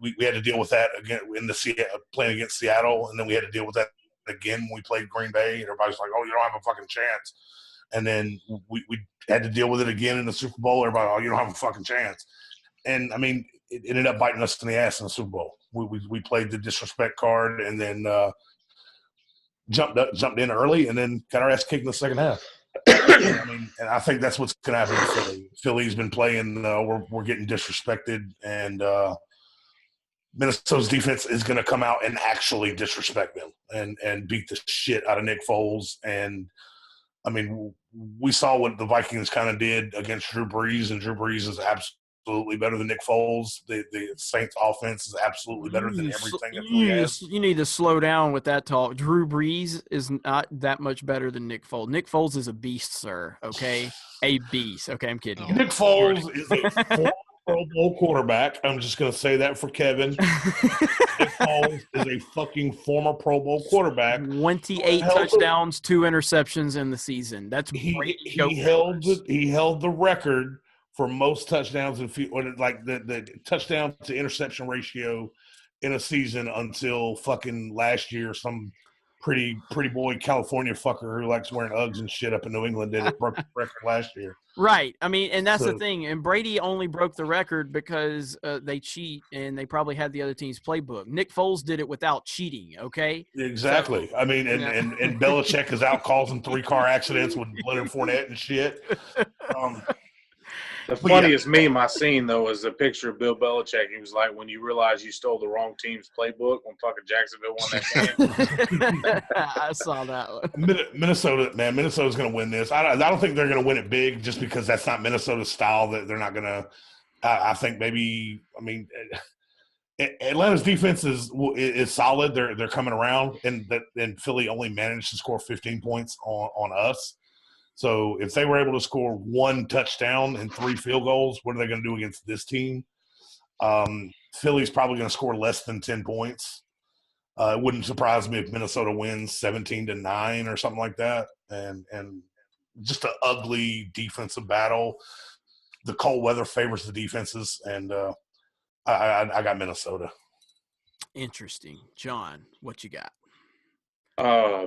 we had to deal with that again in the playing against Seattle, and then we had to deal with that again when we played Green Bay. And everybody's like, "Oh, you don't have a fucking chance." And then we had to deal with it again in the Super Bowl. Everybody, "Oh, you don't have a fucking chance." And I mean, it ended up biting us in the ass in the Super Bowl. We played the disrespect card and then jumped in early and then got our ass kicked in the second half. I mean, and I think that's what's going to happen to Philly. Philly's been playing. We're getting disrespected, and Minnesota's defense is going to come out and actually disrespect them and beat the shit out of Nick Foles. And I mean, we saw what the Vikings kind of did against Drew Brees, and Drew Brees is absolutely better than Nick Foles. The Saints offense is absolutely better than everything that Philly has. You need to slow down with that talk. Drew Brees is not that much better than Nick Foles. Nick Foles is a beast, sir. Okay, a beast. Okay, I'm kidding. Nick Foles is a former Pro Bowl quarterback. I'm just going to say that for Kevin. Nick Foles is a fucking former Pro Bowl quarterback. 28 touchdowns, 2 interceptions in the season. That's great. He held the record for most touchdowns like the touchdown to interception ratio in a season until fucking last year. Some pretty boy California fucker who likes wearing Uggs and shit up in New England broke the record last year. Right. I mean, and that's the thing. And Brady only broke the record because they cheat and they probably had the other team's playbook. Nick Foles did it without cheating. Okay. Exactly. So, I mean, and Belichick is out causing 3-car accidents with Leonard Fournette and shit. The funniest meme I seen, though, is a picture of Bill Belichick. He was like, when you realize you stole the wrong team's playbook when fucking Jacksonville won that game. I saw that one. Minnesota, man, Minnesota's going to win this. I don't think they're going to win it big just because that's not Minnesota's style. That they're not going to I think maybe – I mean, Atlanta's defense is solid. They're coming around, and Philly only managed to score 15 points on us. So if they were able to score 1 touchdown and 3 field goals, what are they going to do against this team? Philly's probably going to score less than 10 points. It wouldn't surprise me if Minnesota wins 17-9 or something like that. And just an ugly defensive battle. The cold weather favors the defenses, and I got Minnesota. Interesting. John, what you got?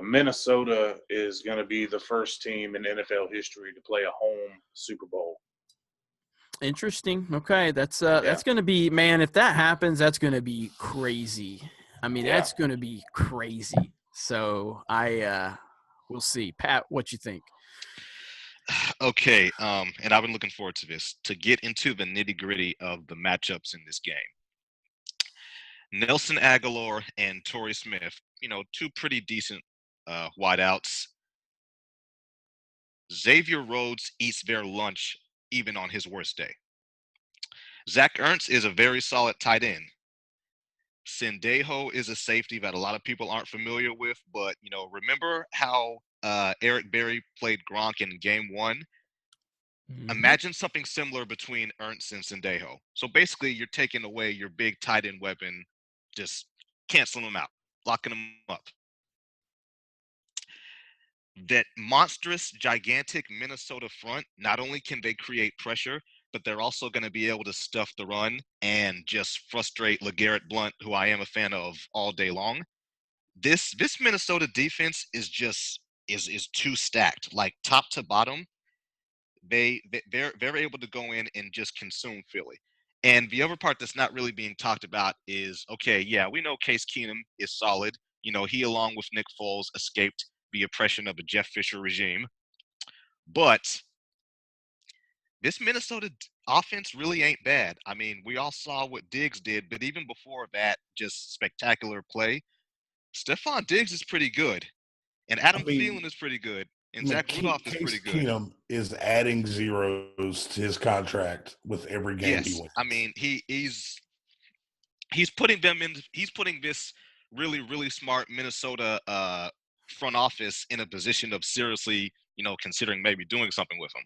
Minnesota is going to be the first team in NFL history to play a home Super Bowl. Interesting. Okay, that's going to be, man, if that happens, that's going to be crazy. I mean, that's going to be crazy. So we'll see. Pat, what you think? Okay, and I've been looking forward to this, to get into the nitty-gritty of the matchups in this game. Nelson Aguilar and Torrey Smith, 2 pretty decent wideouts. Xavier Rhodes eats their lunch even on his worst day. Zach Ertz is a very solid tight end. Sendejo is a safety that a lot of people aren't familiar with, but remember how Eric Berry played Gronk in Game 1? Imagine something similar between Ernst and Sendejo. So basically, you're taking away your big tight end weapon, just canceling them out, locking them up. That monstrous, gigantic Minnesota front, not only can they create pressure, but they're also going to be able to stuff the run and just frustrate LeGarrette Blount, who I am a fan of, all day long. This Minnesota defense is too stacked, like top to bottom. They're able to go in and just consume Philly. And the other part that's not really being talked about is, okay, yeah, we know Case Keenum is solid. He, along with Nick Foles, escaped the oppression of the Jeff Fisher regime. But this Minnesota offense really ain't bad. I mean, we all saw what Diggs did, but even before that, just spectacular play. Stephon Diggs is pretty good, and Adam Thielen is pretty good, and Zach Rudolph is pretty good. Keenum is adding zeros to his contract with every game he wins. I mean, he's putting them in. He's putting this really, really smart Minnesota front office in a position of seriously, considering maybe doing something with him.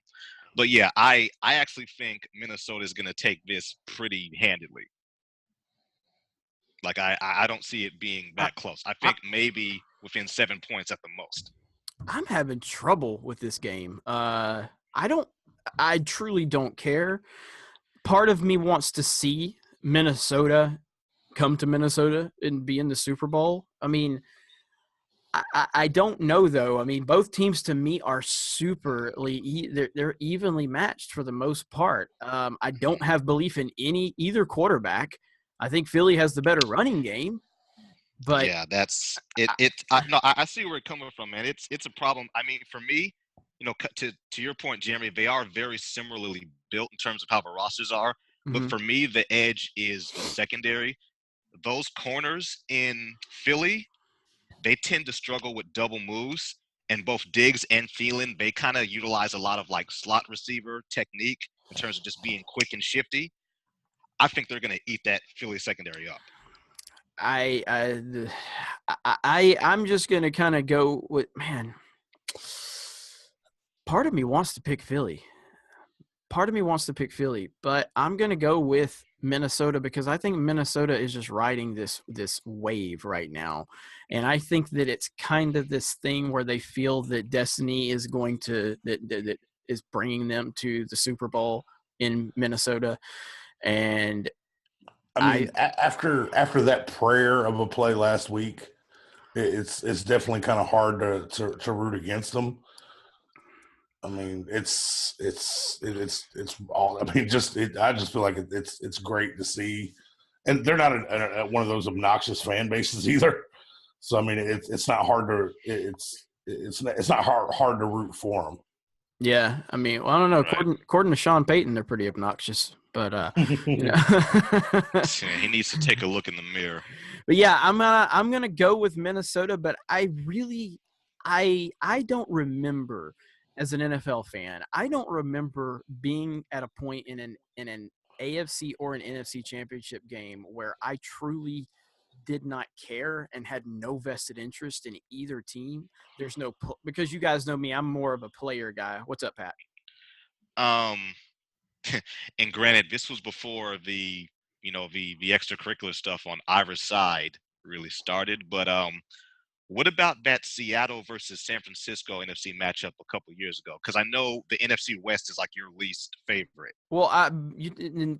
But yeah, I actually think Minnesota is going to take this pretty handedly. Like I don't see it being that close. I think maybe within 7 points at the most. I'm having trouble with this game. I truly don't care. Part of me wants to see Minnesota come to Minnesota and be in the Super Bowl. I mean, I don't know though. I mean, both teams to me are they're evenly matched for the most part. I don't have belief in either quarterback. I think Philly has the better running game, but yeah, that's it. I see where it's coming from, man. It's a problem. I mean, for me, to your point, Jeremy, they are very similarly built in terms of how the rosters are. But for me, the edge is the secondary. Those corners in Philly, they tend to struggle with double moves, and both Diggs and Thielen, they kind of utilize a lot of like slot receiver technique in terms of just being quick and shifty. I think they're going to eat that Philly secondary up. I'm just going to kind of go with, man, part of me wants to pick Philly. But I'm going to go with Minnesota because I think Minnesota is just riding this wave right now. And I think that it's kind of this thing where they feel that destiny is going to that is bringing them to the Super Bowl in Minnesota. And I mean, after that prayer of a play last week, it's definitely kind of hard to root against them. I mean, it's all. I mean, I just feel like it's great to see, and they're not one of those obnoxious fan bases either. So I mean, it's not hard to it's not hard to root for them. Yeah, I mean, well, I don't know. Right. According to Sean Payton, they're pretty obnoxious, but he needs to take a look in the mirror. But yeah, I'm gonna go with Minnesota, but I don't remember as an NFL fan. I don't remember being at a point in an AFC or an NFC championship game where I truly did not care and had no vested interest in either team. There's no because you guys know me, I'm more of a player guy. What's up, Pat? And granted, this was before the extracurricular stuff on either side really started. But what about that Seattle versus San Francisco NFC matchup a couple of years ago? Because I know the NFC West is like your least favorite. Well,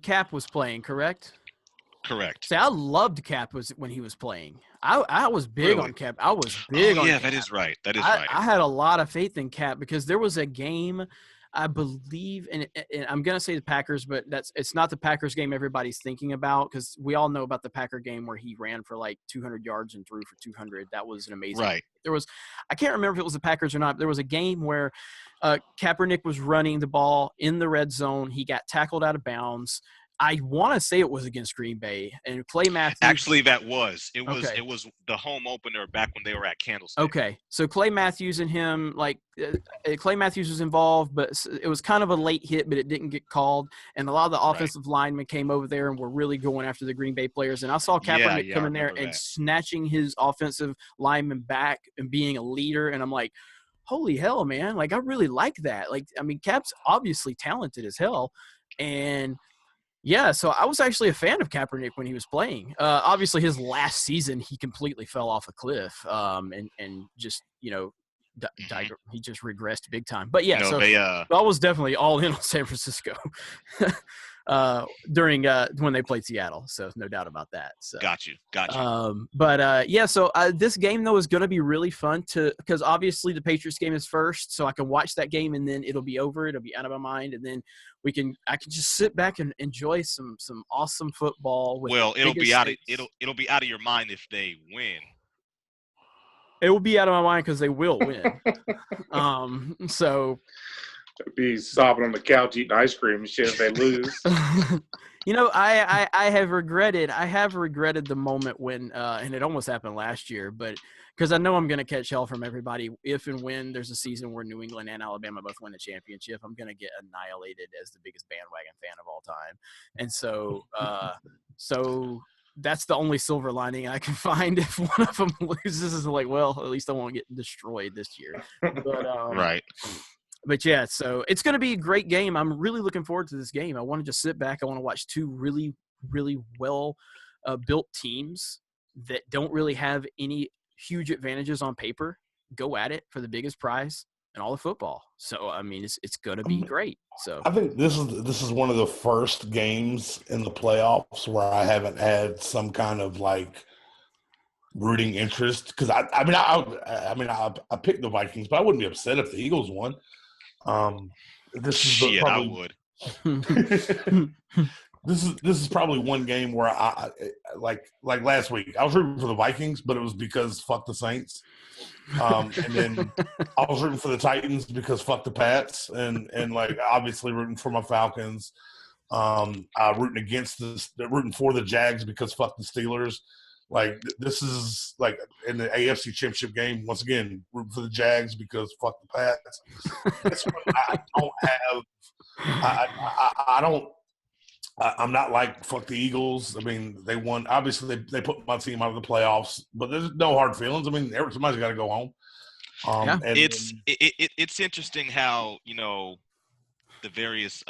Cap was playing, correct? Correct. See, I loved Cap when he was playing. I was big on Cap. I was big on Cap. That is right. Right. I had a lot of faith in Cap because there was a game, I believe, and I'm going to say the Packers, but it's not the Packers game everybody's thinking about because we all know about the Packer game where he ran for like 200 yards and threw for 200. That was an amazing right. I can't remember if it was the Packers or not. There was a game where Kaepernick was running the ball in the red zone. He got tackled out of bounds. I want to say it was against Green Bay, and Clay Matthews. Actually, that was it. Was Okay. it was the home opener back when they were at Candlestick. Okay, so Clay Matthews and him, Clay Matthews was involved, but it was kind of a late hit, but it didn't get called. And a lot of the offensive linemen came over there and were really going after the Green Bay players. And I saw Kaepernick come in there and snatching his offensive lineman back and being a leader. And I'm like, holy hell, man. Like, I really like that. Like, I mean, Cap's obviously talented as hell. And yeah, so I was actually a fan of Kaepernick when he was playing. Obviously, his last season, he completely fell off a cliff and just, he just regressed big time. But, yeah, I was definitely all in on San Francisco during when they played Seattle. So no doubt about that. So. Got you. So this game, though, is going to be really fun because obviously the Patriots game is first, so I can watch that game and then it'll be over. It'll be out of my mind, and then I can just sit back and enjoy some awesome football. It'll be out of your mind if they win. It will be out of my mind because they will win. So be sobbing on the couch eating ice cream and shit if they lose. I have regretted the moment when and it almost happened last year, but because I know I'm going to catch hell from everybody if and when there's a season where New England and Alabama both win the championship, I'm going to get annihilated as the biggest bandwagon fan of all time. And so that's the only silver lining I can find if one of them loses is like, well, at least I won't get destroyed this year. But right. But yeah, so it's going to be a great game. I'm really looking forward to this game. I want to just sit back. I want to watch two really, really well built teams that don't really have any huge advantages on paper go at it for the biggest prize in all of football. So I mean, it's going to be great. So I think this is one of the first games in the playoffs where I haven't had some kind of like rooting interest because I picked the Vikings, but I wouldn't be upset if the Eagles won. This is probably one game where I like last week I was rooting for the Vikings, but it was because fuck the Saints. And then I was rooting for the Titans because fuck the Pats, and like obviously rooting for my Falcons. Rooting for the Jags because fuck the Steelers. Like this is like in the AFC Championship game once again, rooting for the Jags because fuck the Pats. That's what I don't have. I'm not like fuck the Eagles. I mean, they won. Obviously, they put my team out of the playoffs, but there's no hard feelings. I mean, somebody's got to go home. It's interesting how the various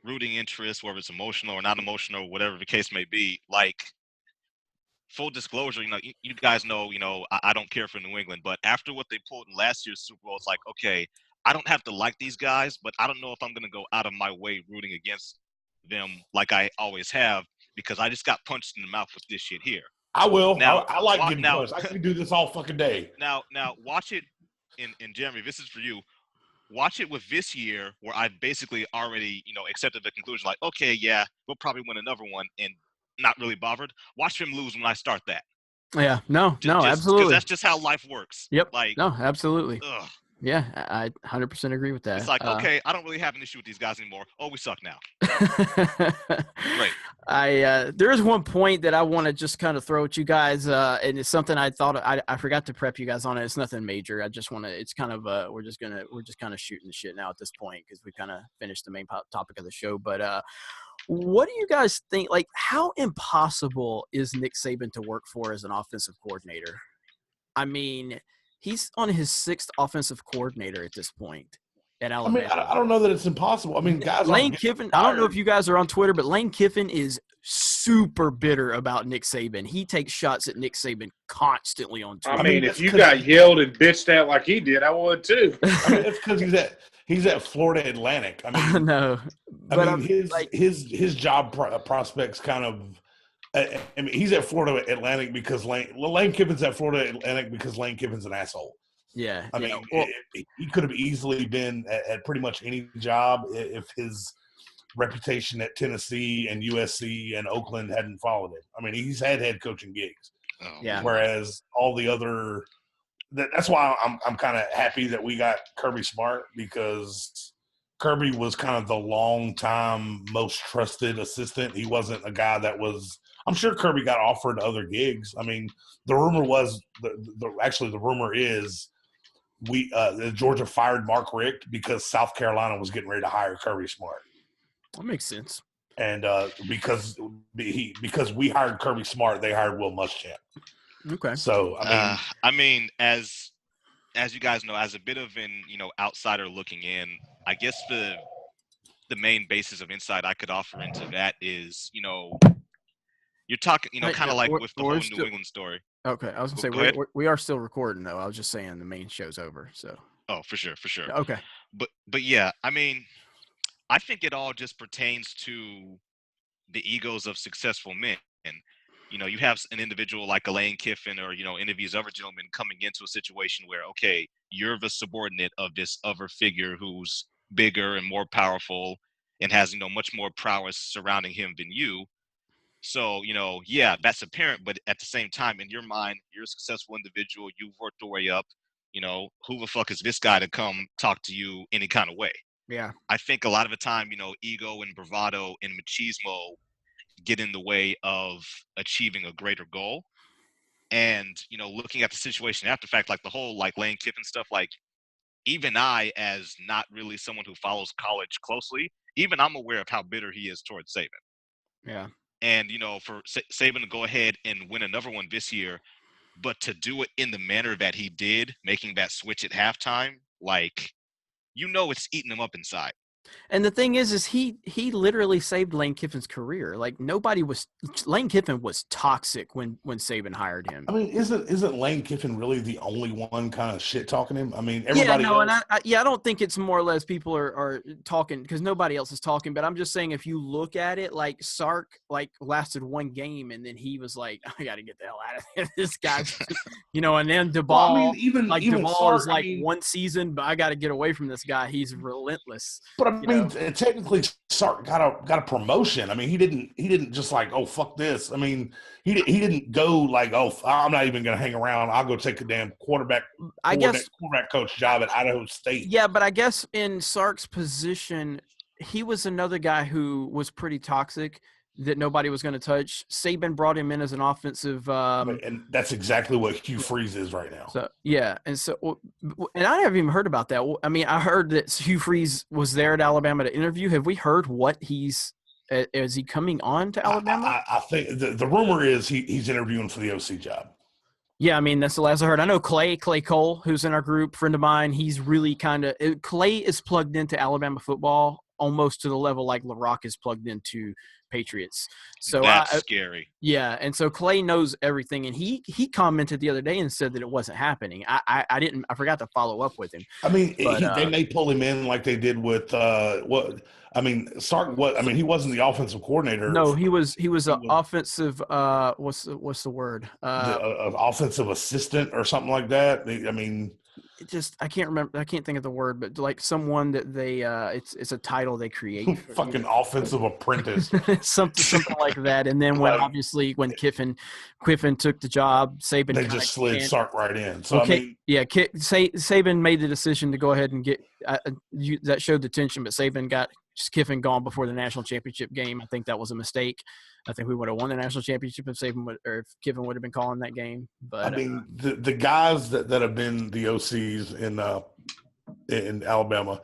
rooting interests, whether it's emotional or not emotional, whatever the case may be, like. Full disclosure, you guys know, I don't care for New England, but after what they pulled in last year's Super Bowl, it's like, okay, I don't have to like these guys, but I don't know if I'm going to go out of my way rooting against them like I always have because I just got punched in the mouth with this shit here. I will. Now, I like getting punched. I can do this all fucking day. Now watch it, and Jeremy, this is for you. Watch it with this year where I basically already, accepted the conclusion like, okay, yeah, we'll probably win another one, and not really bothered. Watch him lose when I start that. Yeah, absolutely. Because that's just how life works. Yep. Like, no, absolutely. Ugh. Yeah, I 100% agree with that. It's like, okay, I don't really have an issue with these guys anymore. Oh, we suck now. Great. There is one point that I want to just kind of throw at you guys, and it's something I thought I forgot to prep you guys on it. It's nothing major. I just want to. It's kind of we're just kind of shooting the shit now at this point because we kind of finished the main topic of the show. But what do you guys think? Like, how impossible is Nick Saban to work for as an offensive coordinator? I mean, he's on his 6th offensive coordinator at this point at Alabama. I mean, I don't know that it's impossible. I mean, guys, Lane Kiffin, I don't know if you guys are on Twitter, but Lane Kiffin is super bitter about Nick Saban. He takes shots at Nick Saban constantly on Twitter. I mean, if you got yelled and bitched at like he did, I would too. I mean, it's because he's at Florida Atlantic. I mean, no, but his job prospects kind of. I mean, he's at Florida Atlantic because Lane Kiffin's at Florida Atlantic because Lane Kiffin's an asshole. Yeah. I mean, he could have easily been at pretty much any job if his reputation at Tennessee and USC and Oakland hadn't followed it. I mean, he's had head coaching gigs. Yeah. Whereas all the other – that's why I'm kind of happy that we got Kirby Smart because Kirby was kind of the long-time, most trusted assistant. He wasn't a guy that was – I'm sure Kirby got offered other gigs. I mean, the rumor was – the rumor is Georgia fired Mark Richt because South Carolina was getting ready to hire Kirby Smart. That makes sense. And because we hired Kirby Smart, they hired Will Muschamp. Okay. So, I mean, as you guys know, as a bit of an outsider looking in, I guess the main basis of insight I could offer into that is, you're talking, kind of like with the whole New England story. Okay, I was gonna say we are still recording though. I was just saying the main show's over. So. Oh, for sure. Okay. But yeah, I mean, I think it all just pertains to the egos of successful men. And, you have an individual like Lane Kiffin or, any of these other gentlemen coming into a situation where, okay, you're the subordinate of this other figure who's bigger and more powerful and has, much more prowess surrounding him than you. So, yeah, that's apparent. But at the same time, in your mind, you're a successful individual. You've worked your way up. Who the fuck is this guy to come talk to you any kind of way? Yeah. I think a lot of the time, ego and bravado and machismo get in the way of achieving a greater goal. And, looking at the situation after the fact, like the whole like Lane Kiffin stuff, like even I, as not really someone who follows college closely, even I'm aware of how bitter he is towards Saban. Yeah. And, for Saban to go ahead and win another one this year, but to do it in the manner that he did, making that switch at halftime, like, it's eating him up inside. And the thing is he literally saved Lane Kiffin's career. Like Lane Kiffin was toxic when Saban hired him. I mean, isn't Lane Kiffin really the only one kind of shit talking him? I mean, everybody else. And I don't think it's more or less people are talking because nobody else is talking. But I'm just saying, if you look at it, like Sark lasted one game and then he was like, I got to get the hell out of here. This guy's, and then DeBall. Well, I mean, even DeBall Sark, is like one season, but I got to get away from this guy. He's relentless. But I mean, technically, Sark got a promotion. I mean, he didn't just like, oh, fuck this. I mean, he didn't go like, oh, I'm not even going to hang around. I'll go take a damn quarterback coach job at Idaho State. Yeah, but I guess in Sark's position, he was another guy who was pretty toxic that nobody was going to touch. Saban brought him in as an offensive, and that's exactly what Hugh Freeze is right now. So yeah, and I haven't even heard about that. I mean, I heard that Hugh Freeze was there at Alabama to interview. Have we heard what is he coming on to Alabama? I think the rumor is he's interviewing for the OC job. Yeah, I mean, that's the last I heard. I know Clay Cole, who's in our group, friend of mine. He's really Clay is plugged into Alabama football almost to the level like LaRock is plugged into Patriots. So that's scary. Yeah, and so Clay knows everything, and he commented the other day and said that it wasn't happening. I forgot to follow up with him. I mean, they may pull him in like they did with Sark. He wasn't the offensive coordinator. No, he was an offensive. What's the word? Offensive assistant or something like that. I can't remember. I can't think of the word, but like someone that they it's a title they create. Fucking offensive apprentice. something like that. And then when Kiffin took the job, Saban they just slid Sark right in. So okay, Saban made the decision to go ahead and get that showed the tension, but Saban got Kiffin gone before the national championship game. I think that was a mistake. I think we would have won the national championship if if Kiffin would have been calling that game. But the guys that have been the OCs in Alabama,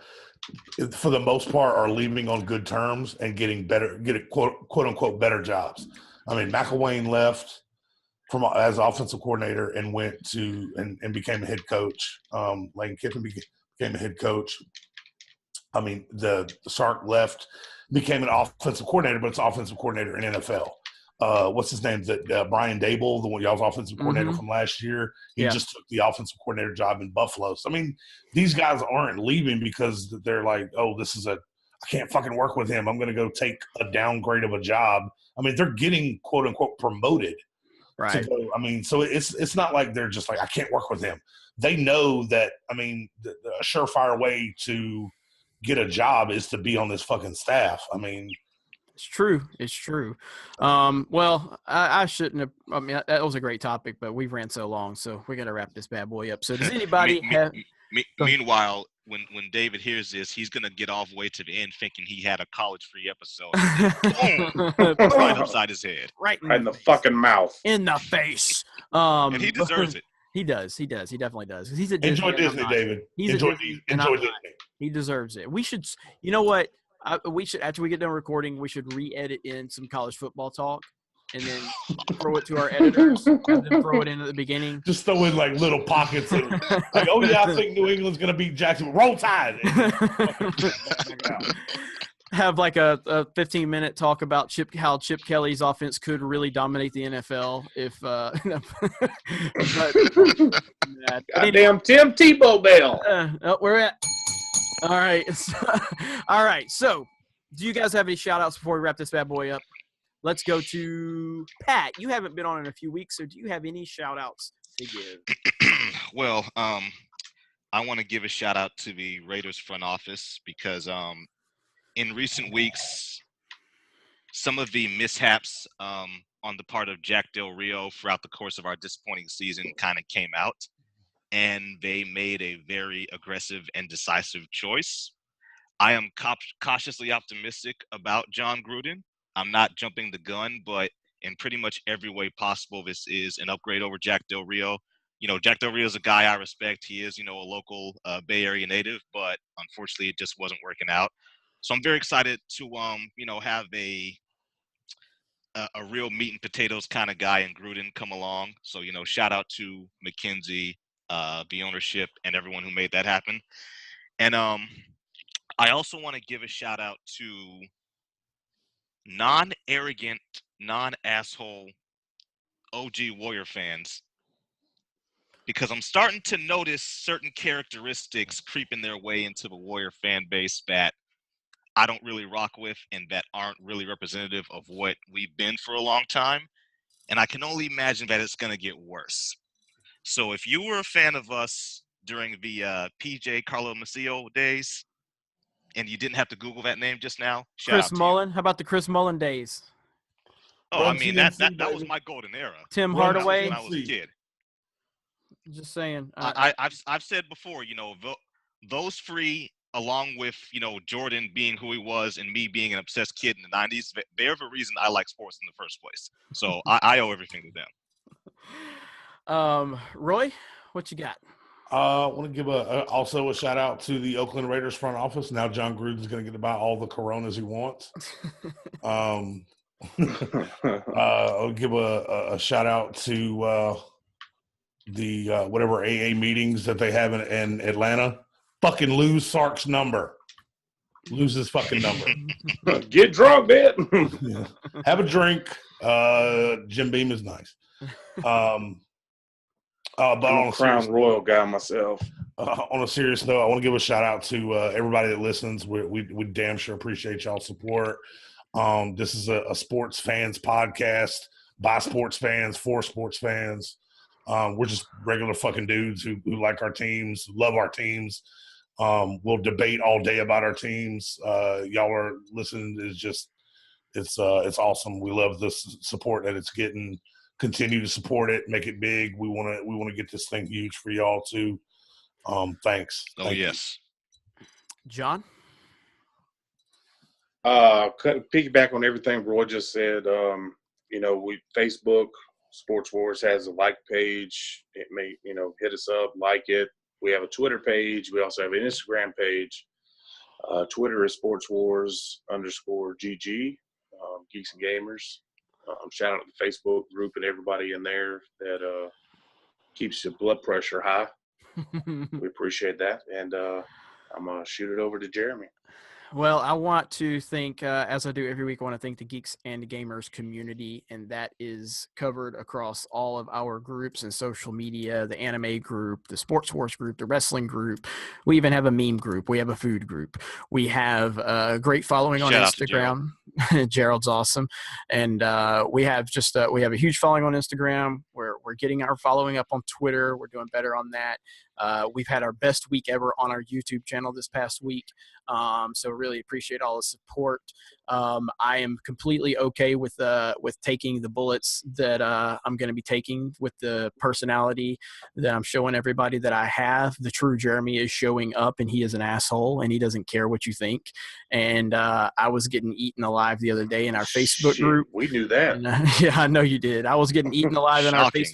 for the most part, are leaving on good terms and getting quote unquote better jobs. I mean, McElwain left as offensive coordinator and went to and became a head coach. Lane Kiffin became a head coach. I mean, the Sark left, became an offensive coordinator, but it's offensive coordinator in NFL. What's his name? Brian Dable, the one y'all's offensive coordinator from last year. He just took the offensive coordinator job in Buffalo. So, I mean, these guys aren't leaving because they're like, oh, I can't fucking work with him. I'm going to go take a downgrade of a job. I mean, they're getting quote unquote promoted. Right. To go, I mean, so it's not like they're just like, I can't work with him. They know that, I mean, the surefire way to get a job is to be on this fucking staff. I mean, it's true. Well, I shouldn't have. I mean, that was a great topic, but we ran so long, so we got to wrap this bad boy up. So, does anybody have Meanwhile, when David hears this, he's gonna get all the way to the end thinking he had a college-free episode. Boom! Right upside his head. Right in the face. fucking mouth. In the face. And he deserves it. He does. He definitely does. He's a Enjoy Disney, Disney, David. He's enjoy a Disney, enjoy Disney. He deserves it. We should. You know what? We should, after we get done recording, we should re-edit in some college football talk, and then throw it to our editors. Have them throw it in at the beginning. Just throw in like little pockets of like, oh yeah, I think New England's gonna beat Jacksonville. Roll Tide. Have like a 15-minute talk about how Chip Kelly's offense could really dominate the NFL if Goddamn Tim Tebow Bell. We're at all right. All right. So, do you guys have any shout outs before we wrap this bad boy up? Let's go to Pat. You haven't been on in a few weeks, so do you have any shout outs to give? Well, I want to give a shout out to the Raiders front office because in recent weeks, some of the mishaps on the part of Jack Del Rio throughout the course of our disappointing season kind of came out, and they made a very aggressive and decisive choice. I am cautiously optimistic about John Gruden. I'm not jumping the gun, but in pretty much every way possible, this is an upgrade over Jack Del Rio. You know, Jack Del Rio is a guy I respect. He is, a local Bay Area native, but unfortunately it just wasn't working out. So I'm very excited to, have a real meat and potatoes kind of guy in Gruden come along. So, shout out to McKenzie, the ownership, and everyone who made that happen. And I also want to give a shout out to non-arrogant, non-asshole OG Warrior fans, because I'm starting to notice certain characteristics creeping their way into the Warrior fan base that I don't really rock with and that aren't really representative of what we've been for a long time. And I can only imagine that it's going to get worse. So if you were a fan of us during the PJ Carlo Macio days and you didn't have to Google that name just now, shout Chris out to Mullen. How about the Chris Mullen days? you. Oh, Run I mean, TMC, that was baby. my golden era. Tim Run Hardaway. When I was a kid. Just saying. I've said before, those three, along with, Jordan being who he was and me being an obsessed kid in the 90s, they're the reason I like sports in the first place. So I owe everything to them. Roy, what you got? I want to give also a shout out to the Oakland Raiders front office. Now John Gruden's going to get to buy all the Coronas he wants. I'll give a shout out to the whatever AA meetings that they have in Atlanta. Fucking lose Sark's number. Lose his fucking number. Get drunk, man. Yeah. Have a drink. Jim Beam is nice. But I'm on a Crown Royal guy myself. On a serious note, I want to give a shout out to everybody that listens. We damn sure appreciate y'all's support. This is a sports fans podcast by sports fans for sports fans. We're just regular fucking dudes who like our teams, love our teams. We'll debate all day about our teams. Y'all are listening. It's awesome. We love the support that it's getting. Continue to support it, make it big. We want to get this thing huge for y'all too. Thanks. Oh, yes. John? Piggyback on everything Roy just said. We Facebook Sports Wars has a like page. It may, hit us up, like it. We have a Twitter page. We also have an Instagram page. Twitter is Sports Wars _GG, Geeks and Gamers. Shout out to the Facebook group and everybody in there that keeps your blood pressure high. We appreciate that. And I'm going to shoot it over to Jeremy. Well, I want to thank, as I do every week, I want to thank the Geeks and Gamers community, and that is covered across all of our groups and social media, the anime group, the Sports Wars group, the wrestling group. We even have a meme group. We have a food group. We have a great following on Instagram. Gerald's awesome. And we have a huge following on Instagram. We're getting our following up on Twitter. We're doing better on that. We've had our best week ever on our YouTube channel this past week. So really appreciate all the support. I am completely okay with taking the bullets that I'm going to be taking with the personality that I'm showing everybody that I have. The true Jeremy is showing up, and he is an asshole, and he doesn't care what you think. And I was getting eaten alive the other day in our Facebook group. We knew that. And, yeah, I know you did. I was getting eaten alive in our Shocking.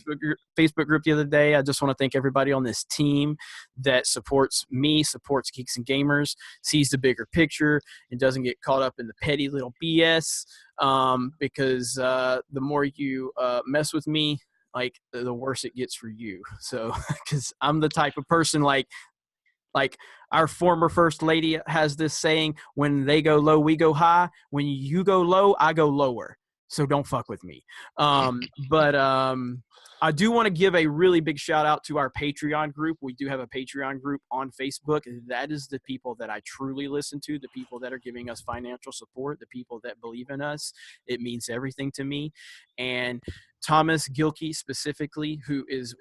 Facebook group the other day. I just want to thank everybody on this team that supports me, supports Geeks and Gamers, sees the bigger picture, and doesn't get caught up in the petty little BS. Because the more you mess with me, like the worse it gets for you. So, because I'm the type of person like our former first lady has this saying: when they go low, we go high. When you go low, I go lower. So don't fuck with me. But I do want to give a really big shout out to our Patreon group. We do have a Patreon group on Facebook. That is the people that I truly listen to, the people that are giving us financial support, the people that believe in us. It means everything to me. And Thomas Gilkey specifically, who is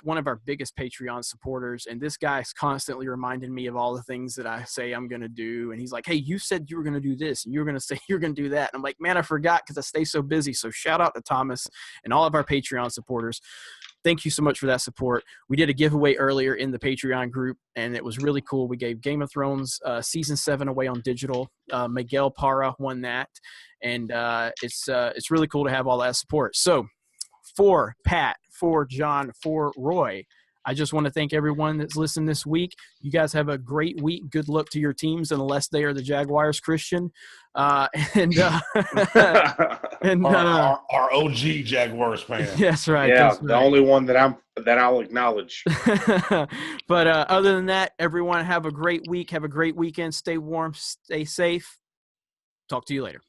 one of our biggest Patreon supporters. And this guy is constantly reminding me of all the things that I say I'm going to do. And he's like, hey, you said you were going to do this and you were going to say you're going to do that. And I'm like, man, I forgot because I stay so busy. So shout out to Thomas and all of our Patreon supporters. Thank you so much for that support. We did a giveaway earlier in the Patreon group, and it was really cool. We gave Game of Thrones Season 7 away on digital. Miguel Parra won that, and it's really cool to have all that support. So for Pat, for John, for Roy, I just want to thank everyone that's listened this week. You guys have a great week. Good luck to your teams, unless they are the Jaguars, Christian. And our OG Jaguars fan. Yes, right. Yeah, that's the right. only one that I'll acknowledge. But other than that, everyone have a great week. Have a great weekend. Stay warm. Stay safe. Talk to you later.